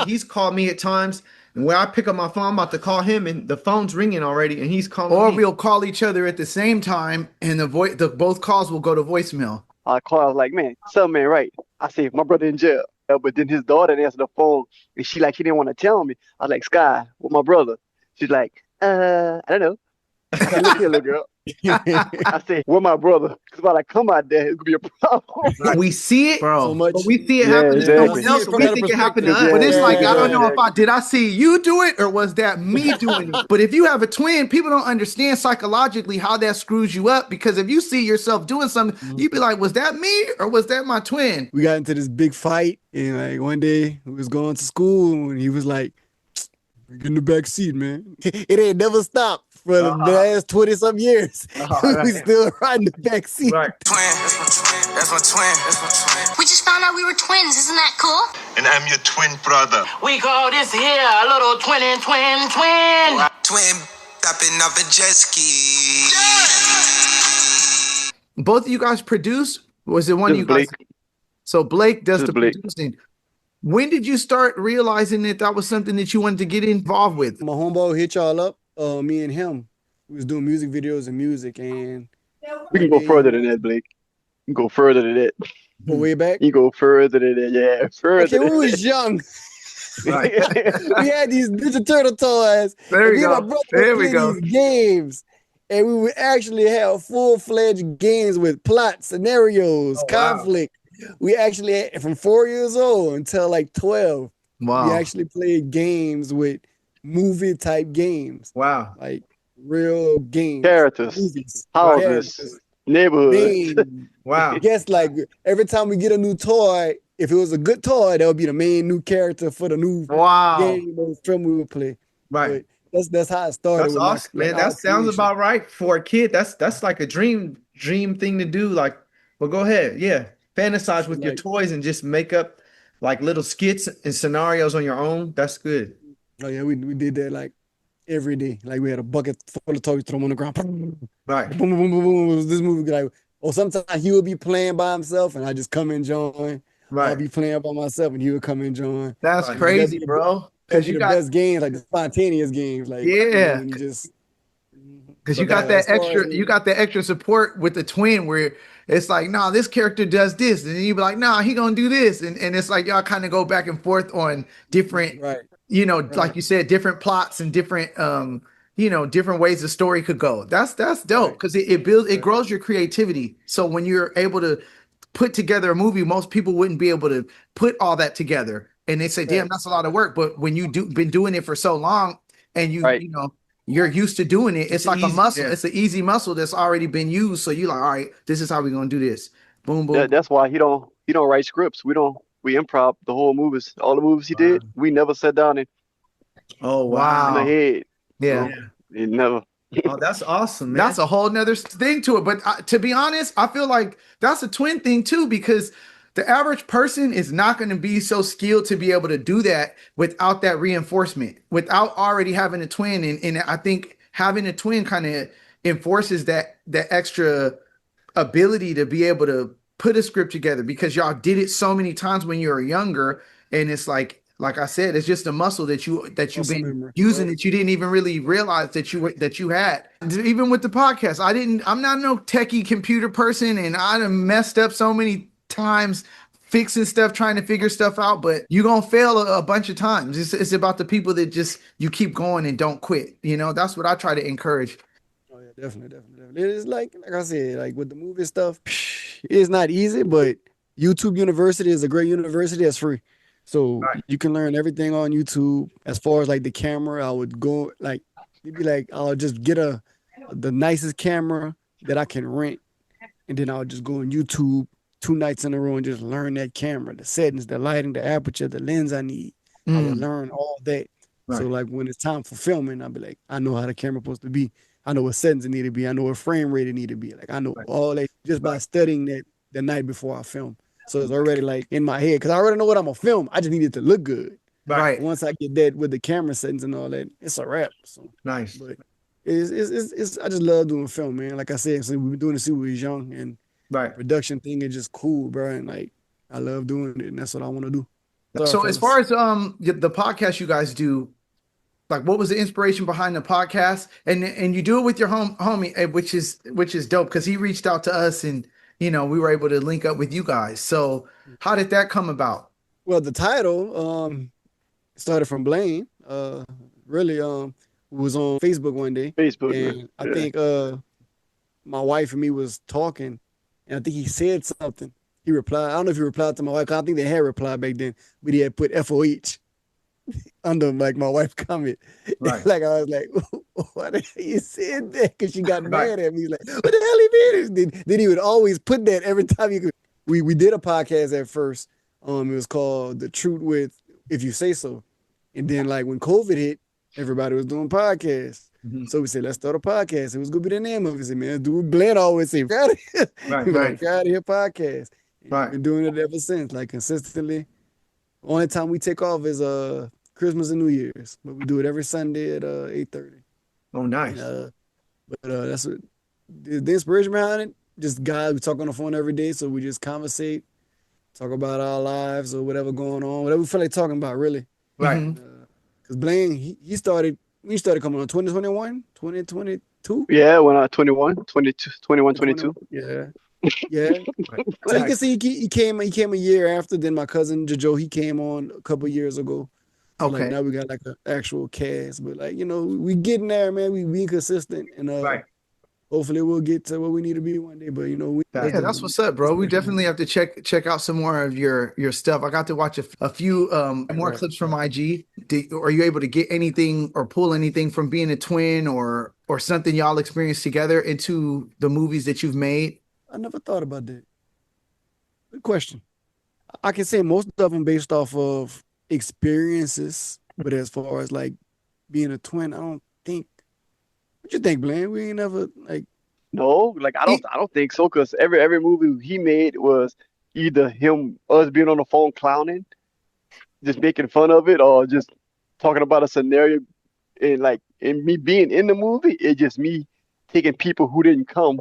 He's called me at times, and where I pick up my phone, I'm about to call him, and the phone's ringing already, and he's calling Or me. we'll call each other at the same time, and both calls will go to voicemail. I called, I was like, man, something ain't right. I said, my brother in jail. But then his daughter didn't answer the phone, and she didn't want to tell me. I was like, Sky, with my brother. She's like, I don't know. I said, look here, little girl. I said, with my brother. Because if I come out there, it's going to be a problem. We see it, Bro. So much. but we see it Yeah, happen to exactly. someone else, so we Better think it happened to perspective. us. But it's like, I don't know exactly. if did I see you do it or was that me doing it? But if you have a twin, people don't understand psychologically how that screws you up, because if you see yourself doing something, you'd be like, was that me or was that my twin? We got into this big fight, and like one day we was going to school, and he was like, "Get in the back seat, man." It ain't never stopped for the last 20-some years. We still riding the back seat. Right. Twin, that's my twin, that's my twin, that's my twin. We just found out we were twins, isn't that cool? And I'm your twin brother. We call this here a little twinnin' twin. Twin tapping up a jet ski. Both of you guys produce? Was it one of Just you guys? Blake. So Blake does Just the Blake. producing. When did you start realizing that that was something that you wanted to get involved with? My homeboy hit y'all up. Me and him, we was doing music videos and music, and We can go further than that, Blake. You can go further than that. go way back. You go further than that. Yeah, further. Okay, when we was young, we had these Ninja Turtle toys. There and we me and my go. brother There would we play go. these games, and we would actually have full-fledged games with plot, scenarios, conflict. We actually had, from 4 years old until like 12. Wow. We actually played games with movie-type games, Wow. like real games. Characters, Movies, houses, characters, neighborhoods. names. Wow. I guess like every time we get a new toy, if it was a good toy, that would be the main new character for the new Wow. game or film we would play. Right. But that's how it started. That's with awesome, man. our That sounds creation. about right for a kid. That's like a dream thing to do. Like, well, go ahead. Yeah. Fantasize with your Like- toys and just make up like little skits and scenarios on your own. That's good. Oh yeah, we did that like every day. Like we had a bucket full of toys, throw them on the ground. Boom, Right. boom, boom, boom, boom. It was this movie like, or sometimes he would be playing by himself and I just come and join. Right. I'd be playing by myself and he would come and join. That's Right. crazy, bro. Because Because you the got best games, like the spontaneous games, like Yeah. when you just because you But got that as far extra, as- you got that extra support with the twin where it's like, nah, this character does this, and then you be like, nah, he gonna do this, and it's like y'all kind of go back and forth on different, right. like you said, different plots and different, different ways the story could go. That's dope because it builds, it grows your creativity. So when you're able to put together a movie, most people wouldn't be able to put all that together, and they say, damn, that's a lot of work. But when you been doing it for so long, and Right. you're used to doing it. It's like a easy- muscle. yeah. It's an easy muscle that's already been used. So you're like, all right, this is how we're gonna do this. Boom, boom. That's why he don't write scripts. We improv the whole movies. All the movies he did, we never sat down and Oh in Wow. the head. Yeah. He never. Oh, that's awesome, man. That's a whole nother thing to it. But to be honest, I feel like that's a twin thing too, because the average person is not going to be so skilled to be able to do that without that reinforcement, without already having a twin. And I think having a twin kind of enforces that extra ability to be able to put a script together, because y'all did it so many times when you were younger. And it's like I said, it's just a muscle that you've Muscle been memory. using that you didn't even really realize that you had. Even with the podcast, I'm not no techie computer person, and I done messed up so many times fixing stuff, trying to figure stuff out, but you're gonna fail a bunch of times. It's about the people that just you keep going and don't quit. That's what I try to encourage. Oh yeah, definitely. It's like I said, like with the movie stuff, it's not easy, but YouTube University is a great university that's free. So Right. you can learn everything on YouTube. As far as like the camera, I would go like maybe like I'll just get the nicest camera that I can rent, and then I'll just go on YouTube 2 nights in a row and just learn that camera, the settings, the lighting, the aperture, the lens I need. I would learn all that. So Right. like when it's time for filming, I'll be like, I know how the camera supposed to be. I know what settings it need to be. I know what frame rate it need to be. Like I know all that just by studying that the night before I film. So it's already like in my head because I already know what I'm gonna film. I just need it to look good. Right. Once I get that with the camera settings and all that, it's a wrap. So, Nice. but it's I just love doing film, man. Like I said, so we've been doing this since we was young, and Right. production thing is just cool, bro. And like I love doing it, and that's what I want to do. So as far as the podcast you guys do, like what was the inspiration behind the podcast? And you do it with your homie, which is dope because he reached out to us and we were able to link up with you guys. So how did that come about? Well, the title started from Blaine. Really, who was on Facebook one day. Facebook, and man. I think my wife and me was talking, and I think he said something. He replied. I don't know if he replied to my wife. I think they had replied back then, but he had put FOH under like my wife's comment. Right. Like I was like, why the hell you said that? Because she got mad at me. Like, what the hell he did? Then he would always put that every time you could. We did a podcast at first. It was called The Truth with If You Say So. And then like when COVID hit, everybody was doing podcasts. Mhm. So we said, let's start a podcast. It was gonna be the name of it. I said, man, dude, Blaine always say, Right, right. Out here podcast. And Right. we've been doing it ever since, like consistently. Only time we take off is Christmas and New Year's, but we do it every Sunday at 8:30. Oh, nice. But that's what the inspiration behind it. Just guys, we talk on the phone every day, so we just conversate, talk about our lives or whatever going on, whatever we feel like talking about, really. Right. Mhm. Because Blaine, he started coming on 2021, 2022. Yeah, when I was 21, 22, 21, 22. Yeah. Yeah. Right. So you can see he came a year after. Then my cousin Jojo, he came on a couple years ago. So Okay. like now we got like an actual cast, but like we getting there, man. We being consistent, and Right. hopefully we'll get to where we need to be one day. But Yeah, that's what's up, bro. We definitely have to check out some more of your stuff. I got to watch a few more clips from IG. Are you able to get anything or pull anything from being a twin or something y'all experienced together into the movies that you've made? I never thought about that. Good question. I can say most of them based off of experiences, but as far as like being a twin, I don't think. What you think, Blaine? We ain't never like. No, like I don't think so, because every movie he made was either us being on the phone clowning, just making fun of it, or just talking about a scenario, and me being in the movie, it's just me taking people who didn't come.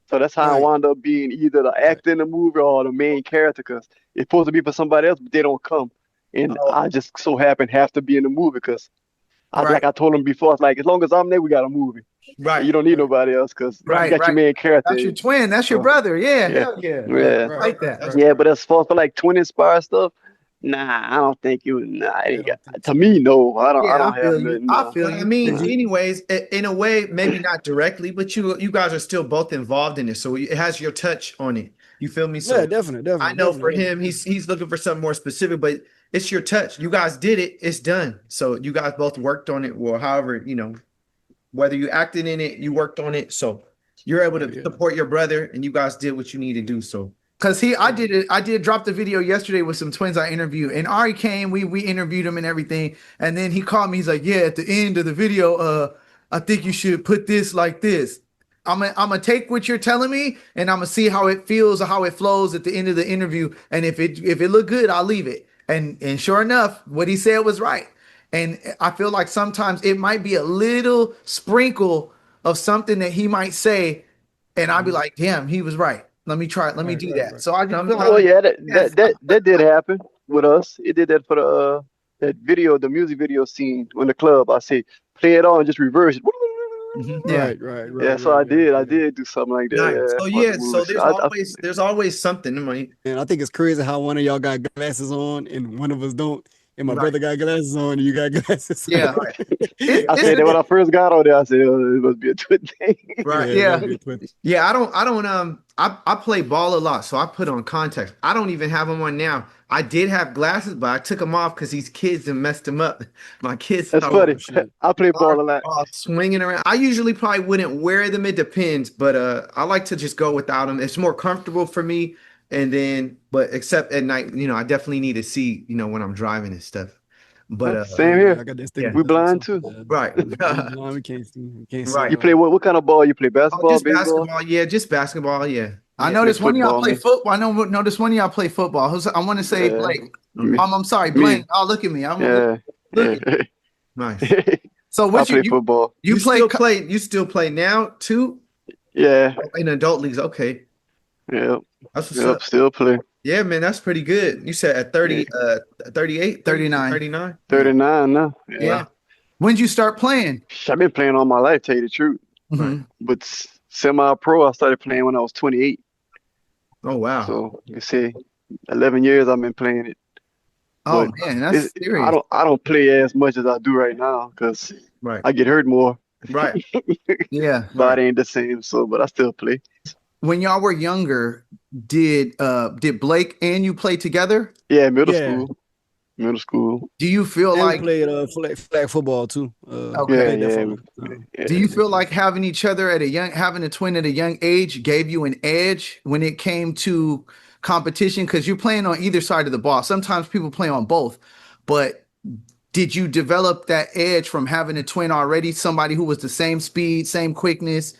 So that's how I Right. wound up being either the actor in the movie or the main character, because it's supposed to be for somebody else, but they don't come. And I just so happen have to be in the movie because Right. like I told him before, it's like as long as I'm there, we got a movie. Right. You don't need nobody else because Right, you got right. your main character. That's your twin. That's your brother. Yeah, Yeah. hell yeah. Yeah. I like that. Yeah, but as far as for like twin inspired stuff, nah, I don't think you. Nah, I ain't got, to me, no, I don't. Yeah, I don't I feel have you. nothing. I feel But I you. mean, Mhm. anyways, in a way, maybe not directly, but you guys are still both involved in it, so it has your touch on it. You feel me? So Yeah, definitely. I know for definitely. him, he's looking for something more specific, but it's your touch. You guys did it. It's done. So you guys both worked on it, or however, whether you acted in it, you worked on it. So you're able to Yeah. support your brother, and you guys did what you need to do. So Cause I did drop the video yesterday with some twins I interviewed, and Ari came. We interviewed him and everything, and then he called me. He's like, "Yeah, at the end of the video, I think you should put this like this." I'm gonna take what you're telling me, and I'm gonna see how it feels or how it flows at the end of the interview. And if it look good, I'll leave it. And sure enough, what he said was right. And I feel like sometimes it might be a little sprinkle of something that he might say, and I'd be like, "Damn, he was right. Let me try it. Let me Right, do right, that." right. So I just feel Oh like, yeah, that did happen with us. It did that for the that video, the music video scene in the club. I say play it on, just reverse it. yeah. Right. Yeah, so I did do something like that. nice. Yeah, So for the yeah, movie. so So there's always something. I mean, And I think it's crazy how one of y'all got glasses on and one of us don't. And my Right. brother got glasses on and you got glasses Yeah. on. I said that when I first got on there. I said, oh, it must be a twin thing. right. Yeah. that'd be twin. Yeah, I play ball a lot, so I put on contacts. I don't even have them on now. I did have glasses, but I took them off because these kids have messed them up. My kids That's thought funny. shit. I play ball a lot. swinging around. I usually probably wouldn't wear them. It depends, but I like to just go without them. It's more comfortable for me. And then, but except at night, I definitely need to see, when I'm driving and stuff. But Same here. I got that Yeah. stick. We blind too. right. We blind, we can't see. We can't see. Right. You play what kind of ball? You play basketball, Just baseball? basketball. Yeah, just basketball. Yeah. I Yeah. noticed one of y'all football, play man. football. I noticed one of y'all play football. I want to say Yeah. Blake. Me. I'm sorry, Me. Blaine. Oh, look at me. Yeah. Look Nice. So I what play you football. you play? You still play now too Yeah. in adult leagues? Okay, Yeah. that's what's Yep. up. Still play. Yeah, man, that's pretty good. You said at 30, 38, 39. 39? 39 now. Yeah. When'd you start playing? I've been playing all my life, tell you the truth. Mhm. But semi-pro, I started playing when I was 28. Oh, wow. So you see, 11 years I've been playing it. Oh But man, that's serious. I don't play as much as I do right now because Right. I get hurt more. Right. Yeah. Body ain't the same, so but I still play. When y'all were younger, did Blake and you play together? Yeah, middle Yeah. school. Middle school. Do you feel And like we played flag football too. Okay. Played that Yeah, for me. yeah. do you feel like having each other having a twin at a young age gave you an edge when it came to competition? Because you're playing on either side of the ball. Sometimes people play on both, but did you develop that edge from having a twin already? Somebody who was the same speed, same quickness.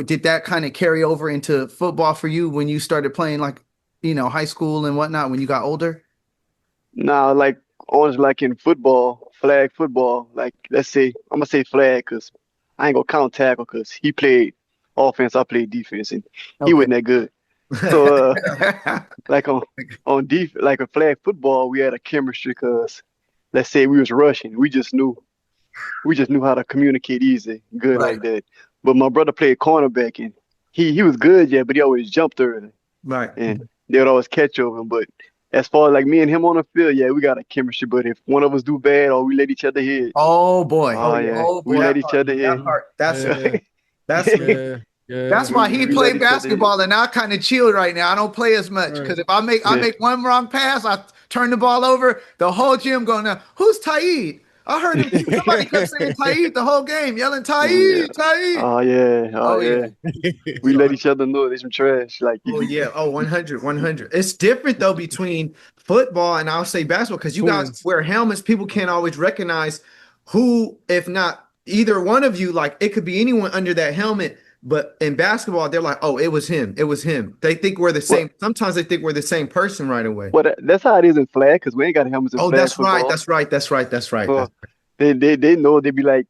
Did that kind of carry over into football for you when you started playing, like, high school and whatnot, when you got older? Now, like honestly, like in football, flag football, like let's say I'm gonna say flag because I ain't gonna count tackle because he played offense, I played defense, and he wasn't that good. So like like a flag football, we had a chemistry because let's say we was rushing, we just knew how to communicate easy, good Right. like that. But my brother played cornerback and he was good, yeah, but he always jumped early Right. and they would always catch over him. But as far as like me and him on the field, yeah, we got a chemistry. But if one of us do bad or we let each other hit, Oh boy. oh yeah, we boy. let each other hit. That part, that's Yeah. that's Yeah. Yeah. That's why he We played let each other basketball, and I kind of chilled right now. I don't play as much Right. because if I make Yeah. one wrong pass, I turn the ball over. The whole gym going, now who's Taid? I heard him. Somebody kept saying Taid the whole game, yelling Taid, Yeah. Taid. Oh yeah, Oh, yeah. We let each other know there's some trash. Like Oh yeah. Oh, 100, 100. It's different though between football and I'll say basketball because you guys Twins. wear helmets. People can't always recognize who, if not either one of you, like it could be anyone under that helmet. But in basketball, they're like, oh, it was him. It was him. They think we're the same. Sometimes they think we're the same person right away. Well, that's how it is in flag because we ain't got helmets in Oh, flag that's right. football. That's right. That's right. That's right. So they know they be like,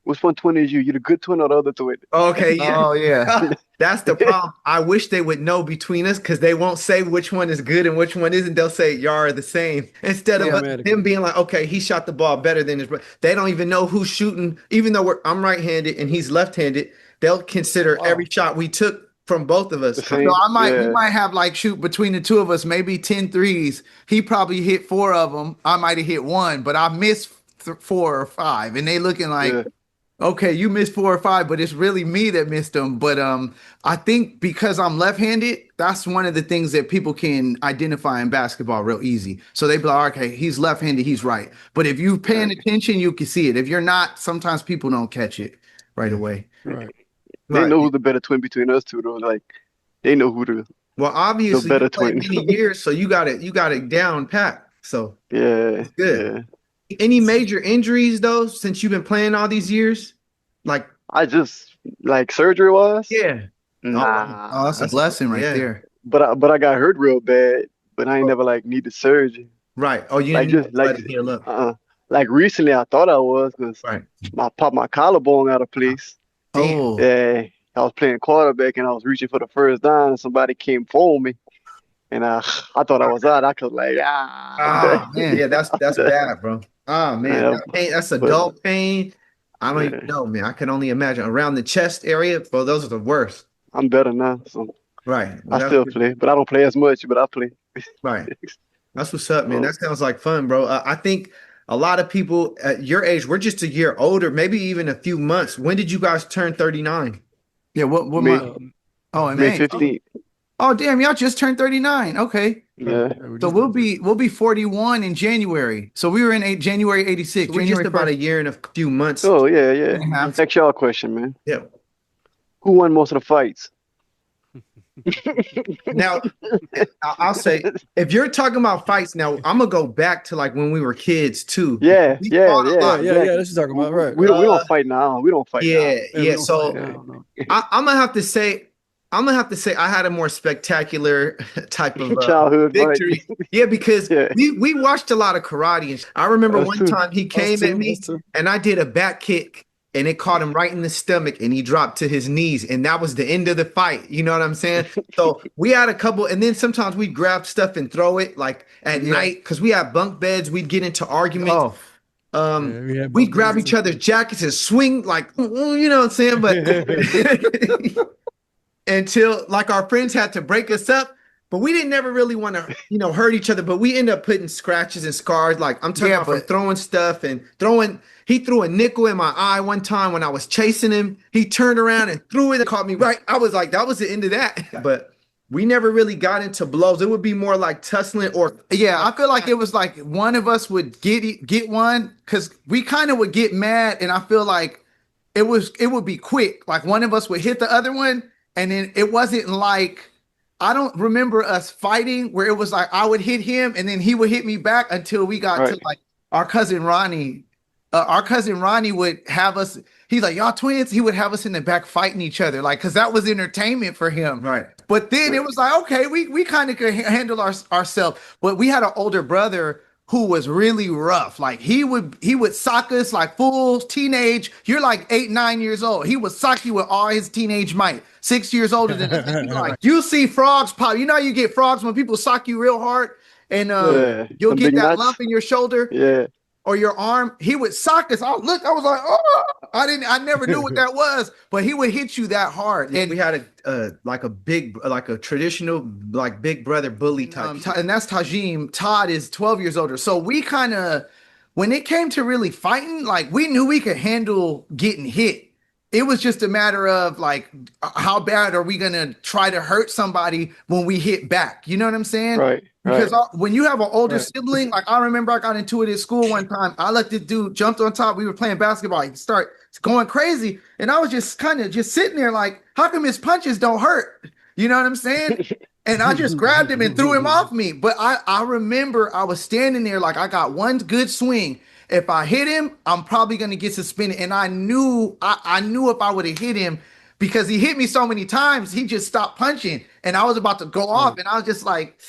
which one twin is you? You the good twin or the other twin? Okay. Yeah. Oh yeah. That's the problem. I wish they would know between us because they won't say which one is good and which one isn't. They'll say y'all are the same instead of him being like, okay, he shot the ball better than his brother. They don't even know who's shooting, even though I'm right-handed and he's left-handed. They'll consider every shot we took from both of us. The So same. we might have like shoot between the two of us, maybe 10 threes. He probably hit 4 of them. I might have hit 1, but I missed 4 or 5. And they looking like, Yeah. okay, you missed 4 or 5, but it's really me that missed them. But I think because I'm left-handed, that's one of the things that people can identify in basketball real easy. So they be like, okay, he's left-handed, he's right. But if you're paying attention, you can see it. If you're not, sometimes people don't catch it right away. Right. They Right. know who's the better twin between us two though. Like they know who the Well, obviously, better you played twin. many years, so you got it down pat. So yeah. good. Yeah. Any major injuries though since you've been playing all these years? Like, I just like surgery wise. yeah. Nah. Oh, that's a blessing right yeah. there. But I got hurt real bad. But I ain't never like needed surgery. Right. Oh, you Like didn't just let like it heal up. like recently I thought I was because Right. I popped my collarbone out of place. Damn. Oh, Yeah, I was playing quarterback and I was reaching for the first down and somebody came for me. And I thought I was out. I was like, Ah, man. yeah, that's bad, bro. Oh man, Yeah, that pain, that's but- adult pain. I don't Yeah. even know, man. I can only imagine around the chest area. Well, those are the worst. I'm better now. So Right. Well, I that's still good. play, but I don't play as much, but I play. Right. That's what's up, man. Oh. That sounds like fun, bro. I think a lot of people at your age, we're just a year older, maybe even a few months. When did you guys turn 39? yeah. What May- month? Oh, in May May. 15th. Oh, damn, y'all just turned 39. Okay. Yeah. So we'll be 41 in January. So we were in January 86. So we're just January about 1st. a year and a few months. Oh, yeah, yeah. Yeah. Next y'all question, man. Yeah. Who won most of the fights? Now, I'll say, if you're talking about fights, now I'm gonna go back to like when we were kids too. Yeah, We yeah, fought a yeah. lot. Yeah, exactly. that's what you're talking about, right? We don't fight now. We don't fight Yeah, now. we yeah. don't So fight now, no. I'm gonna have to say, I had a more spectacular type of Childhood victory. fight. Yeah, because Yeah. we watched a lot of karate. And I remember Us one too. time he came Us at too, me us too. and I did a back kick and it caught him right in the stomach, and he dropped to his knees, and that was the end of the fight. You know what I'm saying? So we had a couple, and then sometimes we'd grab stuff and throw it like at night because we had bunk beds. We'd get into arguments. We'd grab each other's jackets and swing like, you know what I'm saying? But until like our friends had to break us up. But we didn't never really want to, hurt each other. But we end up putting scratches and scars. Like I'm talking about from throwing stuff and throwing. He threw a nickel in my eye one time when I was chasing him. He turned around and threw it and caught me right. I was like, that was the end of that. But we never really got into blows. It would be more like tussling or. Yeah, I feel like it was like one of us would get one because we kind of would get mad, and I feel like it would be quick. Like one of us would hit the other one, and then it wasn't like. I don't remember us fighting where it was like I would hit him and then he would hit me back until we got to like our cousin Ronnie. Our cousin Ronnie would have us. He's like, y'all twins. He would have us in the back fighting each other, like because that was entertainment for him. Right. But then it was like, okay, we kind of could handle ourselves. But we had an older brother who was really rough. Like he would sock us like full teenage. You're like 8, 9 years old. He would sock you with all his teenage might. 6 years older than us. Like you see frogs pop. You know you get frogs when people sock you real hard, and you'll get that lump in your shoulder, or your arm. He would sock us. I was like, oh, I never knew what that was, but he would hit you that hard. And we had a traditional like big brother bully type, and that's Tajim. Todd is 12 years older, so we kind of, when it came to really fighting, like we knew we could handle getting hit. It was just a matter of like, how bad are we going to try to hurt somebody when we hit back? You know what I'm saying? Right. Because when you have an older sibling, like I remember I got into it at school one time. I let this dude jumped on top. We were playing basketball. He start going crazy. And I was just kind of just sitting there like, how come his punches don't hurt? You know what I'm saying? And I just grabbed him and threw him off me. But I remember I was standing there like I got one good swing. If I hit him, I'm probably going to get suspended. And I knew if I would have hit him, because he hit me so many times, he just stopped punching. And I was about to go off. And I was just like,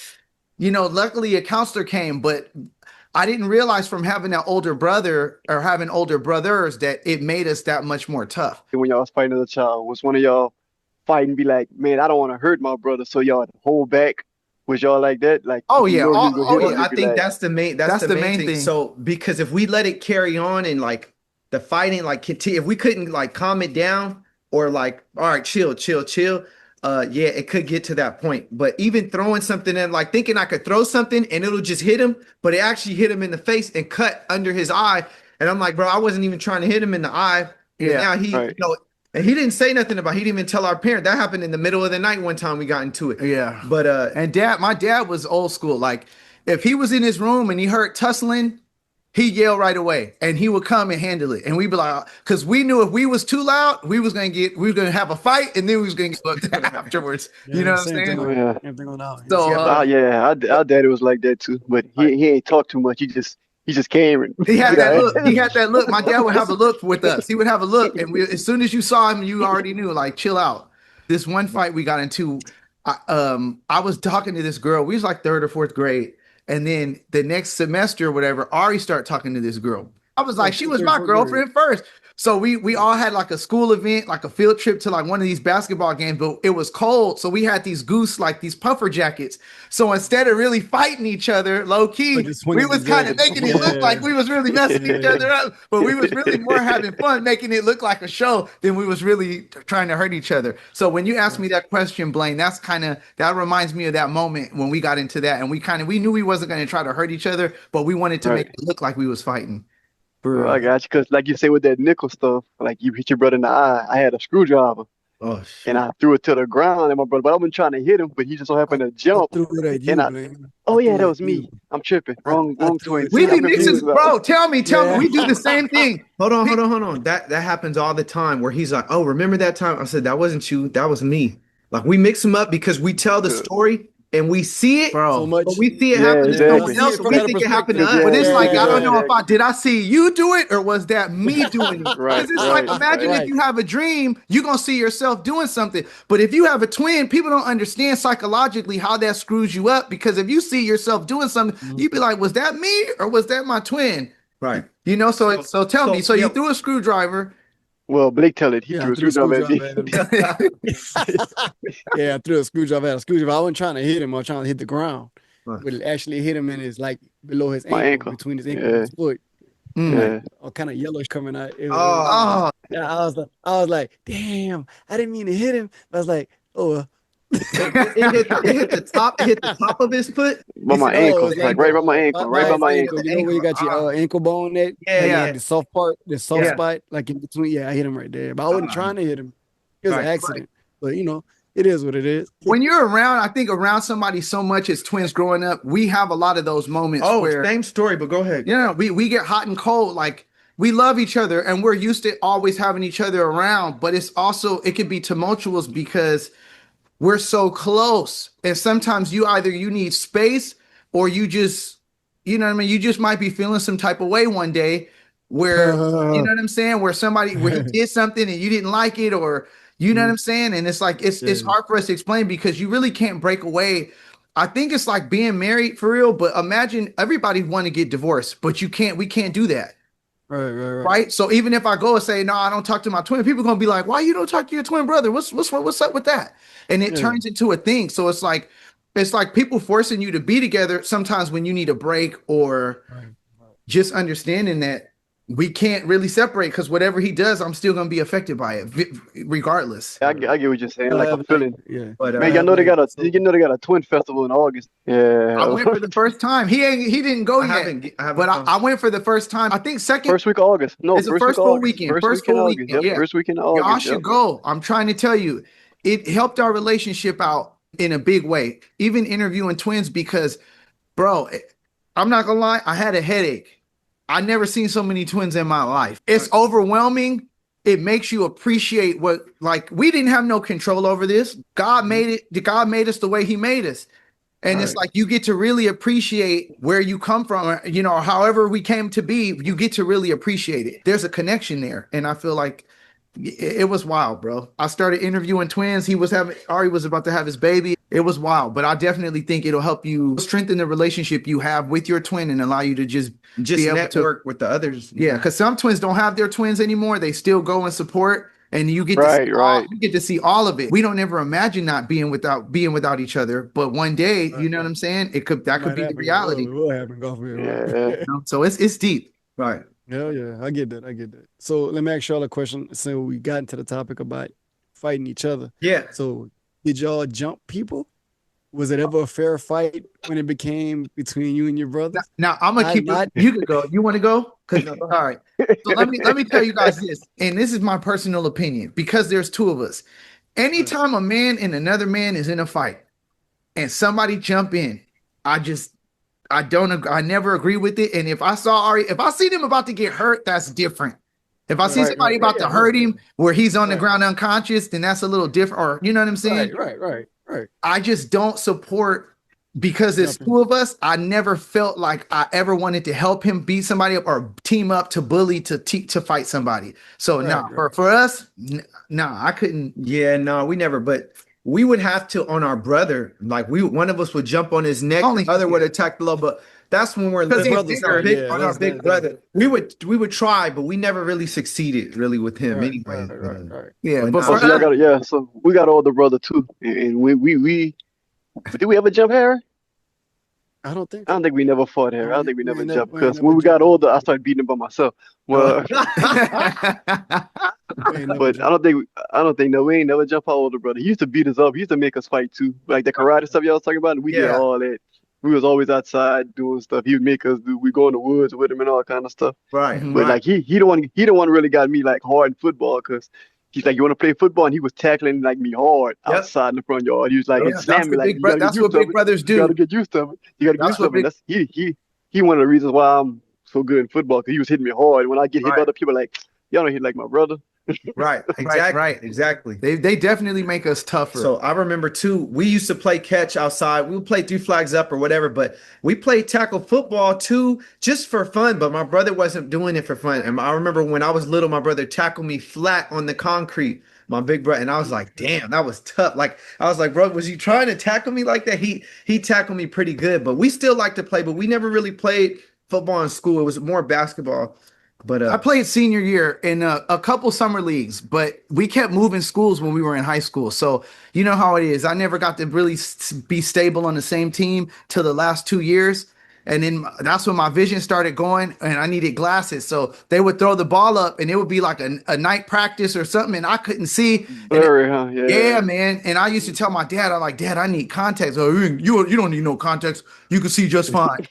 luckily a counselor came. But I didn't realize from having that older brother or having older brothers that it made us that much more tough. When y'all was fighting as a child, was one of y'all fighting be like, man, I don't want to hurt my brother, so y'all hold back? Was y'all like that? Like, oh yeah, I think that's the main thing. So because if we let it carry on and like the fighting like continue, if we couldn't like calm it down or like, all right, chill, it could get to that point. But even throwing something in, like thinking I could throw something and it'll just hit him, but it actually hit him in the face and cut under his eye. And I'm like, bro, I wasn't even trying to hit him in the eye. Yeah. Now he, and he didn't say nothing about it. He didn't even tell our parent. That happened in the middle of the night one time we got into it. Yeah. But and my dad was old school. Like if he was in his room and he heard tussling, he'd yell right away and he would come and handle it. And we'd be like, because we knew if we was too loud, we were gonna have a fight and then we was gonna get looked at afterwards. You know what I'm saying? So our daddy was like that too, but he ain't talk too much. He just came. He had that look. He had that look. My dad would have a look with us. He would have a look, and as soon as you saw him, you already knew, like, chill out. This one fight we got into, I was talking to this girl. We was like 3rd or 4th grade, and then the next semester or whatever, Ari started talking to this girl. I was like, she was my girlfriend first. So we all had like a school event, like a field trip to like one of these basketball games, but it was cold. So we had these these puffer jackets. So instead of really fighting each other low key, we was kind of making it look like we was really messing each other up, but we was really more having fun, making it look like a show than we was really trying to hurt each other. So when you asked me that question, Blaine, that reminds me of that moment when we got into that, and we knew we wasn't going to try to hurt each other, but we wanted to make it look like we was fighting. Bro, I got you, because like you say with that nickel stuff, like you hit your brother in the eye. I had a screwdriver, and I threw it to the ground, and my brother, but I wasn't trying to hit him, but he just so happened to jump. That was me. I'm tripping. Wrong twin. We be mixing, bro. Tell me, we do the same thing. Hold on. That happens all the time where he's like, oh, remember that time? I said, that wasn't you, that was me. Like we mix them up because we tell the story. And we see it, bro. But we see it happen to someone else. We think it happened to us. But it's like, I don't know if did I see you do it or was that me doing it? Because it's like, imagine if you have a dream, you're going to see yourself doing something. But if you have a twin, people don't understand psychologically how that screws you up. Because if you see yourself doing something, you'd be like, was that me or was that my twin? Right. So tell me. So you threw a screwdriver. Well, Blake tell it. He Yeah, I threw a threw a screwdriver at me. screwdriver at him. Yeah, I threw a screwdriver at a screwdriver. I wasn't trying to hit him. I was trying to hit the ground. Right. But it actually hit him in his like below his My ankle, ankle. between his ankle and his foot. Yeah. All kind of yellowish coming out. Oh, Yeah, I was like, damn, I didn't mean to hit him. I was like, oh, well. it hit the top. It hit the top of his foot. By my said, "Oh, ankle. it's Like right by my ankle. Right by my ankle. You know where you got your ankle bone at? Yeah. The soft part, the soft Yeah. spot, like in between. Yeah, I hit him right there. But I wasn't trying to hit him. It was Right, an accident. But you know, it is what it is. When you're around, I think around somebody so much as twins growing up, we have a lot of those moments Oh, where same story, but go ahead. we get hot and cold. Like we love each other and we're used to always having each other around, but it's also it can be tumultuous because we're so close. And sometimes you need space or you just, you know what I mean? You just might be feeling some type of way one day where, you know what I'm saying? Where he did something and you didn't like it, or you know what I'm saying? And it's like, it's hard for us to explain because you really can't break away. I think it's like being married for real, but imagine everybody want to get divorced, but we can't do that. Right. So even if I go and say, no, I don't talk to my twin, people are going to be like, why you don't talk to your twin brother? What's up with that? And it turns into a thing. So it's like people forcing you to be together sometimes when you need a break, or just understanding that we can't really separate because whatever he does, I'm still going to be affected by it regardless. I get what you're saying. Like I'm feeling. Yeah. But Man, I know they got a twin festival in August. Yeah. I went for the first time. He didn't go yet. I went for the first time. I think first week of August. No, it's the first full weekend. First full weekend. Yep. Yeah. First weekend of August. Y'all should go. I'm trying to tell you, it helped our relationship out in a big way. Even interviewing twins, because, bro, I'm not gonna lie, I had a headache. I never seen so many twins in my life. It's overwhelming. It makes you appreciate we didn't have no control over this. God made it. God made us the way he made us. And it's like, you get to really appreciate where you come from, or however we came to be, you get to really appreciate it. There's a connection there. And I feel like it was wild, bro. I started interviewing twins. Ari was about to have his baby. It was wild, but I definitely think it'll help you strengthen the relationship you have with your twin and allow you to just be able network with the others. Yeah, because some twins don't have their twins anymore. They still go and support, and you get you get to see all of it. We don't ever imagine not being without each other, but one day, you know what I'm saying? That could be the reality. Will happen. Go for it. Yeah. So it's deep. Right. Yeah, I get that. So let me ask y'all a question. So we got into the topic about fighting each other. Yeah. So did y'all jump people? Was it ever a fair fight when it became between you and your brother? Now I'm gonna keep it. You can go. You want to go? All right. So let me tell you guys this, and this is my personal opinion because there's two of us. Anytime a man and another man is in a fight, and somebody jump in, I never agree with it. And if I see them about to get hurt, that's different. If I see somebody about to hurt him where he's on the ground unconscious, then that's a little different. Or you know what I'm saying? Right. I just don't support, because there's two of us. I never felt like I ever wanted to help him beat somebody up or team up to bully to fight somebody. So for us, I couldn't. Yeah, no, we never. But we would have to on our brother. Like one of us would jump on his neck, the other would attack below. But that's when we're on our big brother. We would try, but we never really succeeded with him anyway. Right. Yeah, but so we got an older brother too, and we did we ever jump Harry? I don't think we never fought Harry. I don't think we never jumped, because when we got older, I started beating him by myself. Well, but I don't think we ain't never jumped our older brother. He used to beat us up. He used to make us fight too, like the karate stuff y'all was talking about. And we did all that. We was always outside doing stuff. He would make us do. We go in the woods with him and all kind of stuff. Right. But like he the one really got me like hard in football, because he's like, you want to play football? And he was tackling like me hard outside in the front yard. He was like, slam me like, that's what big brothers do. You got to get used to it. You got to get used to it. He one of the reasons why I'm so good in football, because he was hitting me hard. When I get hit by other people, like, y'all don't hit like my brother. Right. Exactly. They definitely make us tougher. So I remember too, we used to play catch outside. We would play 3 flags up or whatever, but we played tackle football too, just for fun. But my brother wasn't doing it for fun. And I remember when I was little, my brother tackled me flat on the concrete, my big brother. And I was like, damn, that was tough. Like, I was like, bro, was you trying to tackle me like that? He tackled me pretty good, but we still like to play, but we never really played football in school. It was more basketball. But I played senior year in a couple summer leagues, but we kept moving schools when we were in high school. So you know how it is. I never got to really be stable on the same team till the last 2 years. And then that's when my vision started going and I needed glasses. So they would throw the ball up and it would be like a night practice or something and I couldn't see. Blurry, huh? Yeah, man. And I used to tell my dad, I'm like, Dad, I need contacts. Oh, you don't need no contacts. You can see just fine.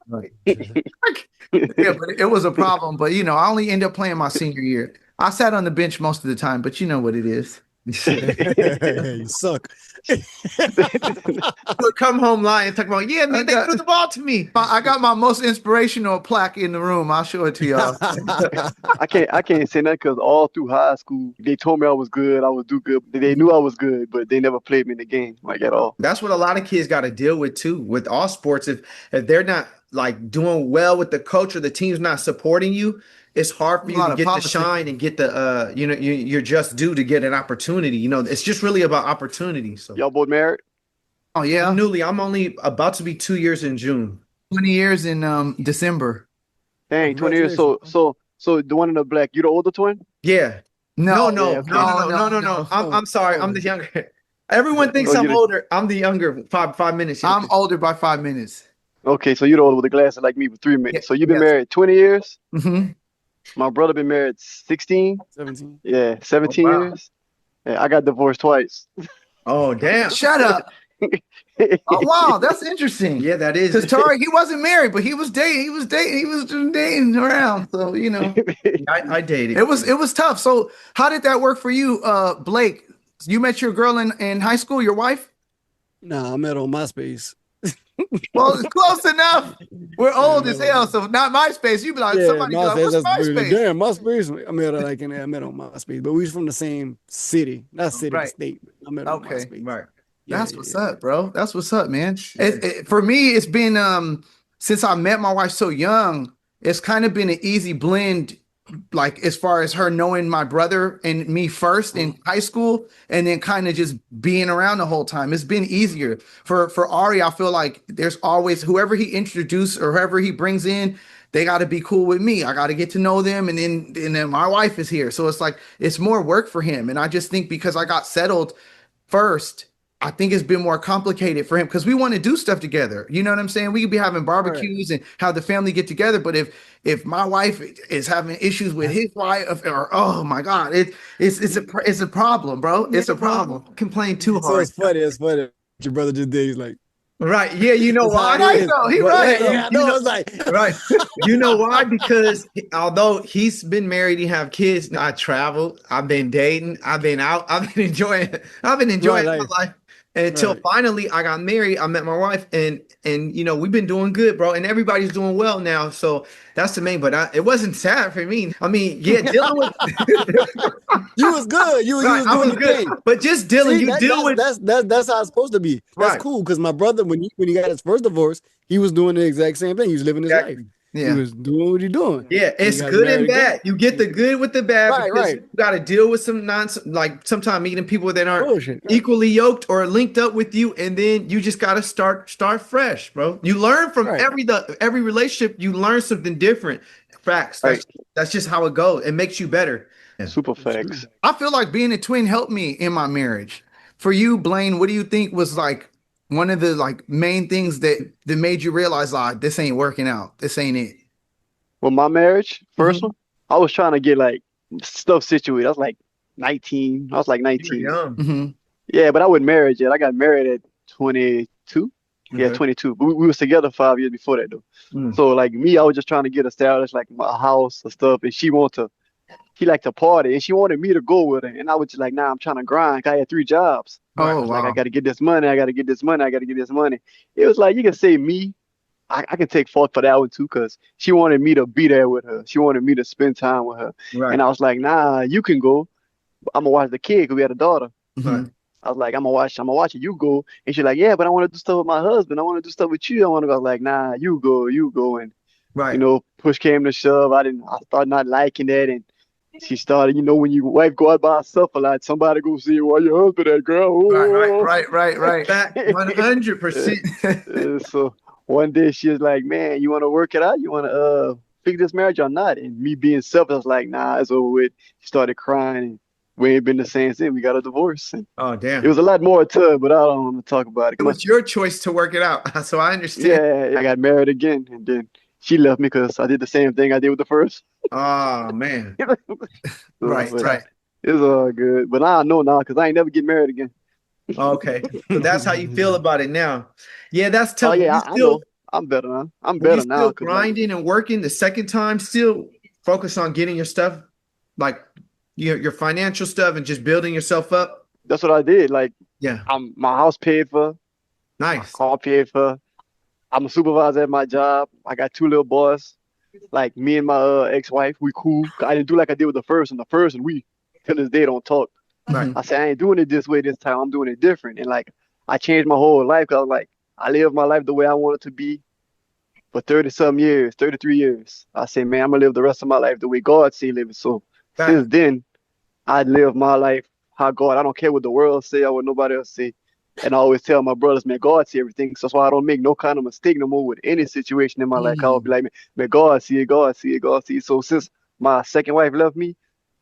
Right. Yeah, but it was a problem. But I only ended up playing my senior year. I sat on the bench most of the time, but you know what it is. You suck. would come home lying, talk about, yeah, man, they threw the ball to me. I got my most inspirational plaque in the room. I'll show it to y'all. I can't say that because all through high school they told me I was good, I would do good. They knew I was good, but they never played me in the game like at all. That's what a lot of kids got to deal with too, with all sports. If they're not like doing well with the coach or the team's not supporting you, it's hard for you to get the shine and get the you're just due to get an opportunity. It's just really about opportunity. So y'all both married? Oh yeah, I'm only about to be 2 years in June. 20 years in December. Dang, 20 years. So the one in the black, you the older twin? Yeah. No. I'm sorry. I'm the younger. Everyone thinks I'm older. I'm the younger. Five minutes. I'm older by 5 minutes. Okay, so you're the older with the glasses like me for 3 minutes. Yeah, so you've been married 20 years? Mm-hmm. My brother been married 16. 17. Yeah, 17 years. Yeah, I got divorced twice. Oh, damn. Shut up. Oh wow, that's interesting. Yeah, that is. Because Tari, he wasn't married, but he was dating. He was just dating around. So I dated. It was tough. So how did that work for you, Blake? You met your girl in high school, your wife? Nah, I met on MySpace. Well, it's close enough. We're old as hell, so not MySpace. You be like, somebody go, what's MySpace? Damn, MySpace. I met her I met on MySpace, but we was from the same city, not city, but state. I met on MySpace. Right. That's what's up, bro. That's what's up, man. For me, it's been since I met my wife so young, it's kind of been an easy blend, like as far as her knowing my brother and me first in high school, and then kind of just being around the whole time. It's been easier for Ari. I feel like there's always whoever he introduced or whoever he brings in, they got to be cool with me. I got to get to know them, and then my wife is here, so it's like it's more work for him. And I just think because I got settled first, I think it's been more complicated for him because we want to do stuff together. You know what I'm saying? We could be having barbecues and have the family get together. But if my wife is having issues with his wife, or oh my God, it's a problem, bro. It's a problem. Complain too So hard. it's funny. It's funny. Your brother just did. He's like, right. Yeah, you know why? He right. Yeah, no, it's like right. You know why? Because although he's been married, he have kids. I traveled. I've been dating. I've been out. I've been enjoying my life. Until finally I got married, I met my wife, and we've been doing good, bro, and everybody's doing well now. So that's the main. But it wasn't sad for me. I mean, yeah, dealing with you was good. You was doing good. But just dealing, that's how it's supposed to be. That's cool because my brother, when he got his first divorce, he was doing the exact same thing. He was living his life. Yeah. He was doing what he's doing. Yeah, it's good and bad. You get the good with the bad because you got to deal with some like sometimes meeting people that aren't equally yoked or linked up with you, and then you just got to start fresh, bro. You learn from every relationship. You learn something different. Facts. That's just how it goes. It makes you better. Yeah. Super facts. I feel like being a twin helped me in my marriage. For you, Blaine, what do you think was like one of the main things that made you realize this ain't working out? This ain't it. Well, my marriage, first one, I was trying to get stuff situated. I was like 19. I was like 19. Young. Mm-hmm. Yeah, but I wasn't married yet. I got married at 22. Yeah, 22. But we was together 5 years before that though. So me, I was just trying to get established, like my house and stuff. And she liked to party, and she wanted me to go with her. And I was just like, nah, I'm trying to grind. I had 3 jobs. Oh, wow. I got to get this money. I got to get this money. I got to get this money. It was like, you can say me. I can take fault for that one too, because she wanted me to be there with her. She wanted me to spend time with her. Right. And I was like, nah, you can go. I'm going to watch the kid because we had a daughter. Mm-hmm. I was like, I'm going to watch it. You go. And she's like, yeah, but I want to do stuff with my husband. I want to do stuff with you. I want to go. I was like, nah, you go. And, push came to shove. I started not liking that. And she started, when your wife go out by herself a lot, somebody go see why your husband that girl. Oh. Right. Back 100%. So one day she was like, man, you want to work it out? You want to fix this marriage or not? And me being selfish, I was like, nah, it's over with. She started crying, and we ain't been the same since. We got a divorce. And Oh, damn. it was a lot more to it, but I don't want to talk about it. It was your choice to work it out. So I understand. Yeah, I got married again, and then she left me because I did the same thing I did with the first. Oh, man. Right, But right. it's all good. But I know now because I ain't never get married again. Okay. So that's how you feel about it now. Yeah, that's Oh tough. yeah, You I still, know. I'm better now. I'm were you better now still because like grinding and working the second time, still focus on getting your stuff, like your financial stuff and just building yourself up? that's what I did. Like Yeah. my house paid for, my Nice. car paid for. I'm a supervisor at my job. I got 2 little boys. Like me and my ex-wife, we cool. I didn't do like I did with the first and we till this day don't talk. Right. I said I ain't doing it this way this time. I'm doing it different. And like I changed my whole life because like I live my life the way I want it to be for 30 some years, 33 years. I say, man, I'm gonna live the rest of my life the way God see living. So Fact. since then, I live my life how God. I don't care what the world say or what nobody else say. And I always tell my brothers, man, God see everything. So that's why I don't make no kind of mistake no more with any situation in my life. I'll be like, man, God see it, God see it, God see it. So since my second wife left me,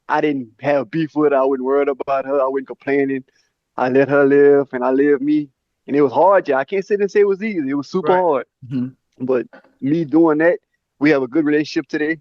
I didn't have beef with her. I wasn't worried about her. I wasn't complaining. I let her live and I lived me. And it was hard, yeah. I can't sit and say it was easy. It was super Right. hard. Mhm. But me doing that, we have a good relationship today.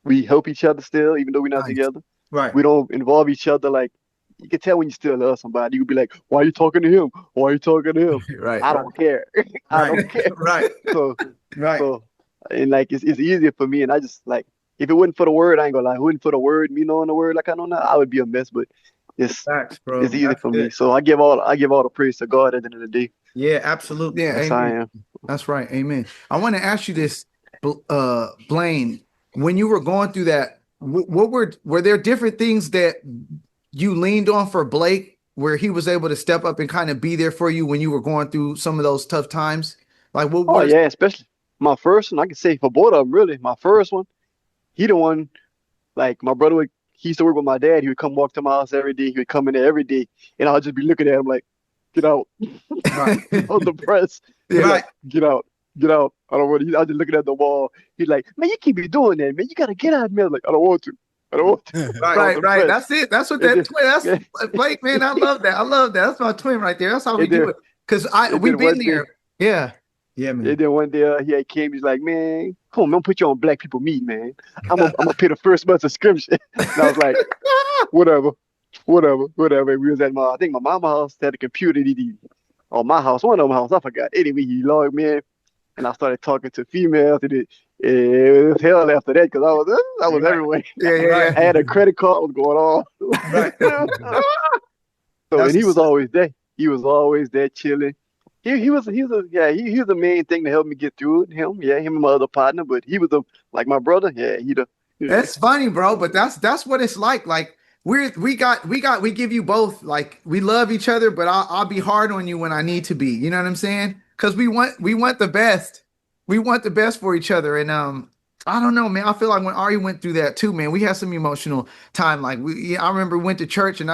We help each other still, even though we're not Nice. together. Right. We don't involve each other. Like you can tell when you still love somebody. You could be like, "Why are you talking to him? Why are you talking to him?" Right. I don't care. I don't care. Right. So, Right. so, and like it's easier for me. And I just like if it wasn't for the word, I ain't gonna lie. If it wasn't for the word, me knowing the word like I know now, I would be a mess. But it's Facts, bro. it's easy That's for me. good. So I give all the praise to God at the end of the day. Yeah, absolutely. Yeah, That's how I amen. am. That's right. Amen. I want to ask you this, Blaine, when you were going through that, what were there different things that you leaned on for Blake where he was able to step up and kind of be there for you when you were going through some of those tough times? Like what Oh were yeah, especially my first one. I can say for both of them really. My first one, he the one. Like my brother would, he used to work with my dad. He would come walk to my house every day. He would come in there every day, and I'll just be looking at him like, "Get out!" right. on the press. Yeah. Like, get out, get out. I don't want to. I was just looking at the wall. He's like, "Man, you keep be doing that, man. You gotta get out, man." I'm like, I don't want to. I don't want to. Right. On Right, the right. press. That's it. That's what It that did. twin. That's Blake, man. I love that. I love that. That's my twin right there. That's how we It do did. it. Cause It we've did been one there. Yeah. Yeah, man. And then one day he came. He's like, "Man, come on, man, put you on Black People Meet, man. I'm gonna pay the first month subscription." And I was like, "Whatever, whatever." And we was at I think my mama house had a computer. Or my house, one of my house, I forgot. Anyway, he logged me in, and I started talking to females. And it was hell after that because I was Right. everywhere. Yeah, yeah, Right. I had a credit card was going on. Right. So That's and he was what's up. always there. He was always there chilling. He was the main thing to help me get through it. Him and my other partner, but he was like my brother. Yeah, That's funny, bro. But that's what it's like. Like we give you both. Like we love each other, but I'll be hard on you when I need to be. You know what I'm saying? Because we want the best. We want the best for each other. And I don't know, man. I feel like when Ari went through that too, man. We had some emotional time. Like I remember we went to church and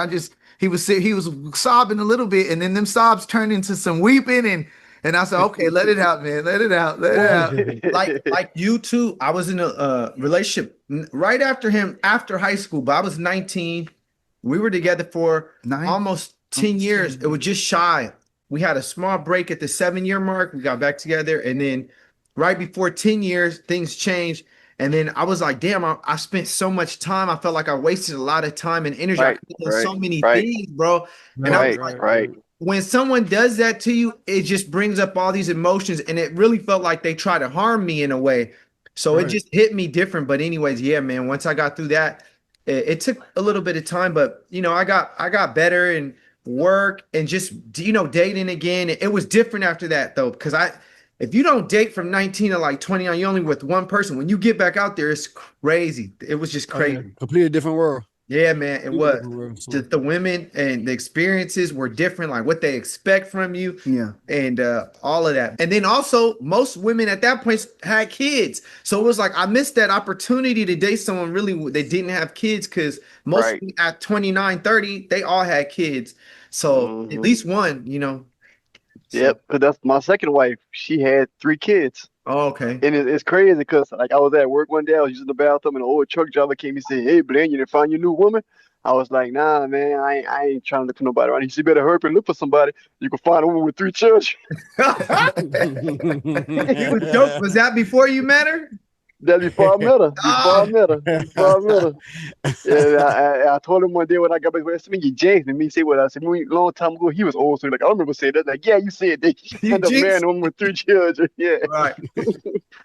he was sobbing a little bit, and then them sobs turned into some weeping, and I said, okay, let it out, man. Let it out. Let it out. Like you too. I was in a relationship right after him after high school, but I was 19. We were together for almost 10 years. It was just shy. We had a small break at the 7-year mark. We got back together, and then right before 10 years, things changed. And then I was like, damn, I spent so much time. I felt like I wasted a lot of time and energy. I Right, could have done so many right. things, bro. And I was like, right. when someone does that to you, it just brings up all these emotions, and it really felt like they try to harm me in a way. So it just hit me different. But anyways, yeah, man, once I got through that, it took a little bit of time, but I got better and work and just dating again. It was different after that though, because if you don't date from 19 to like 29, you're only with one person. When you get back out there, it's crazy. It was just crazy. Oh, yeah. Completely different world. Yeah, man, it was. Different Just the women and the experiences were different, like what they expect from you. Yeah. And all of that. And then also, most women at that point had kids. So it was like I missed that opportunity to date someone really that didn't have kids, because most Right. at 29, 30, they all had kids. So at least one, Yep, because that's my second wife. She had 3 kids. Oh, okay. And it's crazy because like I was at work one day, I was using the bathroom, and an old truck driver came and said, "Hey, Blaine, you didn't find your new woman?" I was like, "Nah, man, I ain't trying to look for nobody around." He said, "You better hurry up and look for somebody. You can find a woman with 3 children." Was that before you met her? That's before I met her. Before I met her. Before I met her. Yeah, I told him one day when I got back, I said, "You jinxed me." He said, "What?" I said, "Long time ago, he was old, so like I don't remember saying that." Like, yeah, you said that. You End up jinxed? marrying a woman with 3 children. Yeah. Right.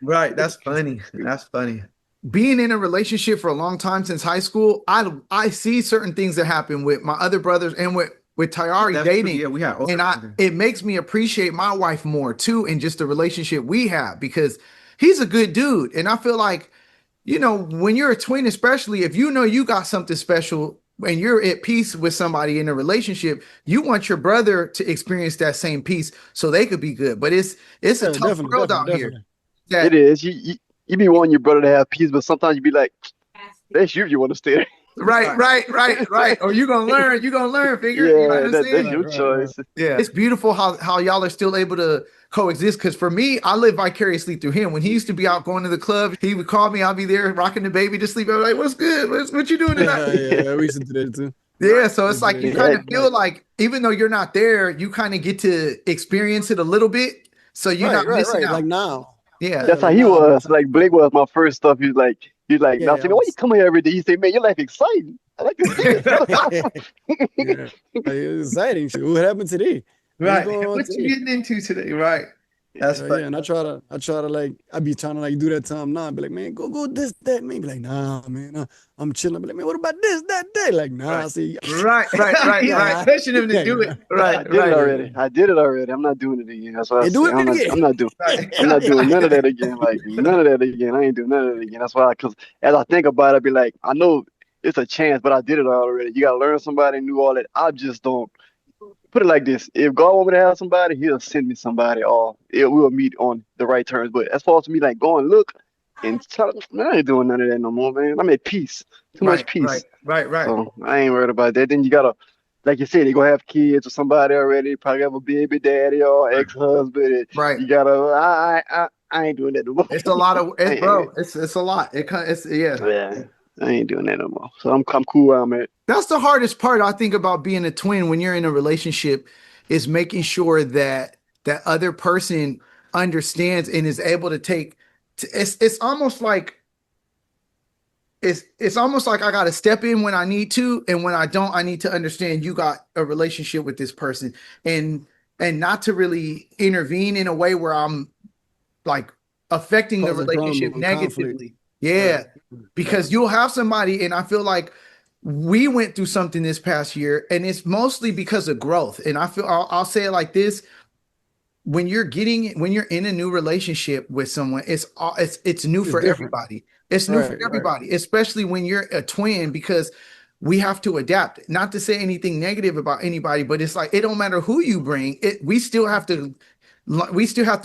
Right. That's funny. That's funny. Being in a relationship for a long time since high school, I see certain things that happen with my other brothers and with Tayari That's true. dating. Yeah, we have. And it makes me appreciate my wife more too, and just the relationship we have, because he's a good dude. And I feel like, when you're a twin, especially if you know you got something special and you're at peace with somebody in a relationship, you want your brother to experience that same peace so they could be good. But it's a tough world out here. It is. You be wanting your brother to have peace, but sometimes you be like, that's you if you want to stay there. Right. Or you're gonna learn, figure. Yeah, that's your choice. Yeah. It's beautiful how y'all are still able to coexist. Because for me, I live vicariously through him. When he used to be out going to the club, he would call me, I'll be there rocking the baby to sleep. I'm like, what's good? What you doing tonight? Yeah, we used to do that too. Yeah, so it's like you kind of feel like even though you're not there, you kind of get to experience it a little bit. So you're not missing out. Like now. Yeah, that's how he was. Like Blake was my first stuff. He's like, now say, why you come here every day? He say, man, your life exciting. I like to see it. Like, it's exciting. Shit. What happened today? Right. What you getting into today? Right. That's funny. Yeah, and I try to like, I be trying to like do that time now. Be like, man, go this, that. Man, be like, nah, man, I'm chilling. Be like, man, what about this, that? Like, nah, right. I see. Right. Pushing him to do it. Right. I did it already. I'm not doing it again. That's what I said. I'm not doing none of that again. Like none of that again. I ain't doing none of that again. That's why, because as I think about it, I be like, I know it's a chance, but I did it already. You gotta learn somebody new, all that. I just don't. Put it like this: if God want me to have somebody, He'll send me somebody, or we will meet on the right terms. But as far as me, like go and look and tell, man, I ain't doing none of that no more, man. I'm at peace, too much peace. Right. So I ain't worried about that. Then you gotta, like you said, you gonna have kids or somebody already. Probably have a baby daddy or ex-husband. Right. You gotta. I ain't doing that no more. It's a lot of bro. It's a lot. Yeah. I ain't doing that no more. So I'm cool where I'm at. That's the hardest part, I think, about being a twin when you're in a relationship, is making sure that that other person understands and is able to take. It's almost like it's almost like I got to step in when I need to, and when I don't, I need to understand you got a relationship with this person, and not to really intervene in a way where I'm like affecting the relationship negatively. Yeah, because you'll have somebody, and I feel like we went through something this past year, and it's mostly because of growth. And I feel I'll say it like this: when you're in a new relationship with someone, it's new for everybody. It's new for everybody, especially when you're a twin, because we have to adapt. Not to say anything negative about anybody, but it's like it don't matter who you bring. We still have to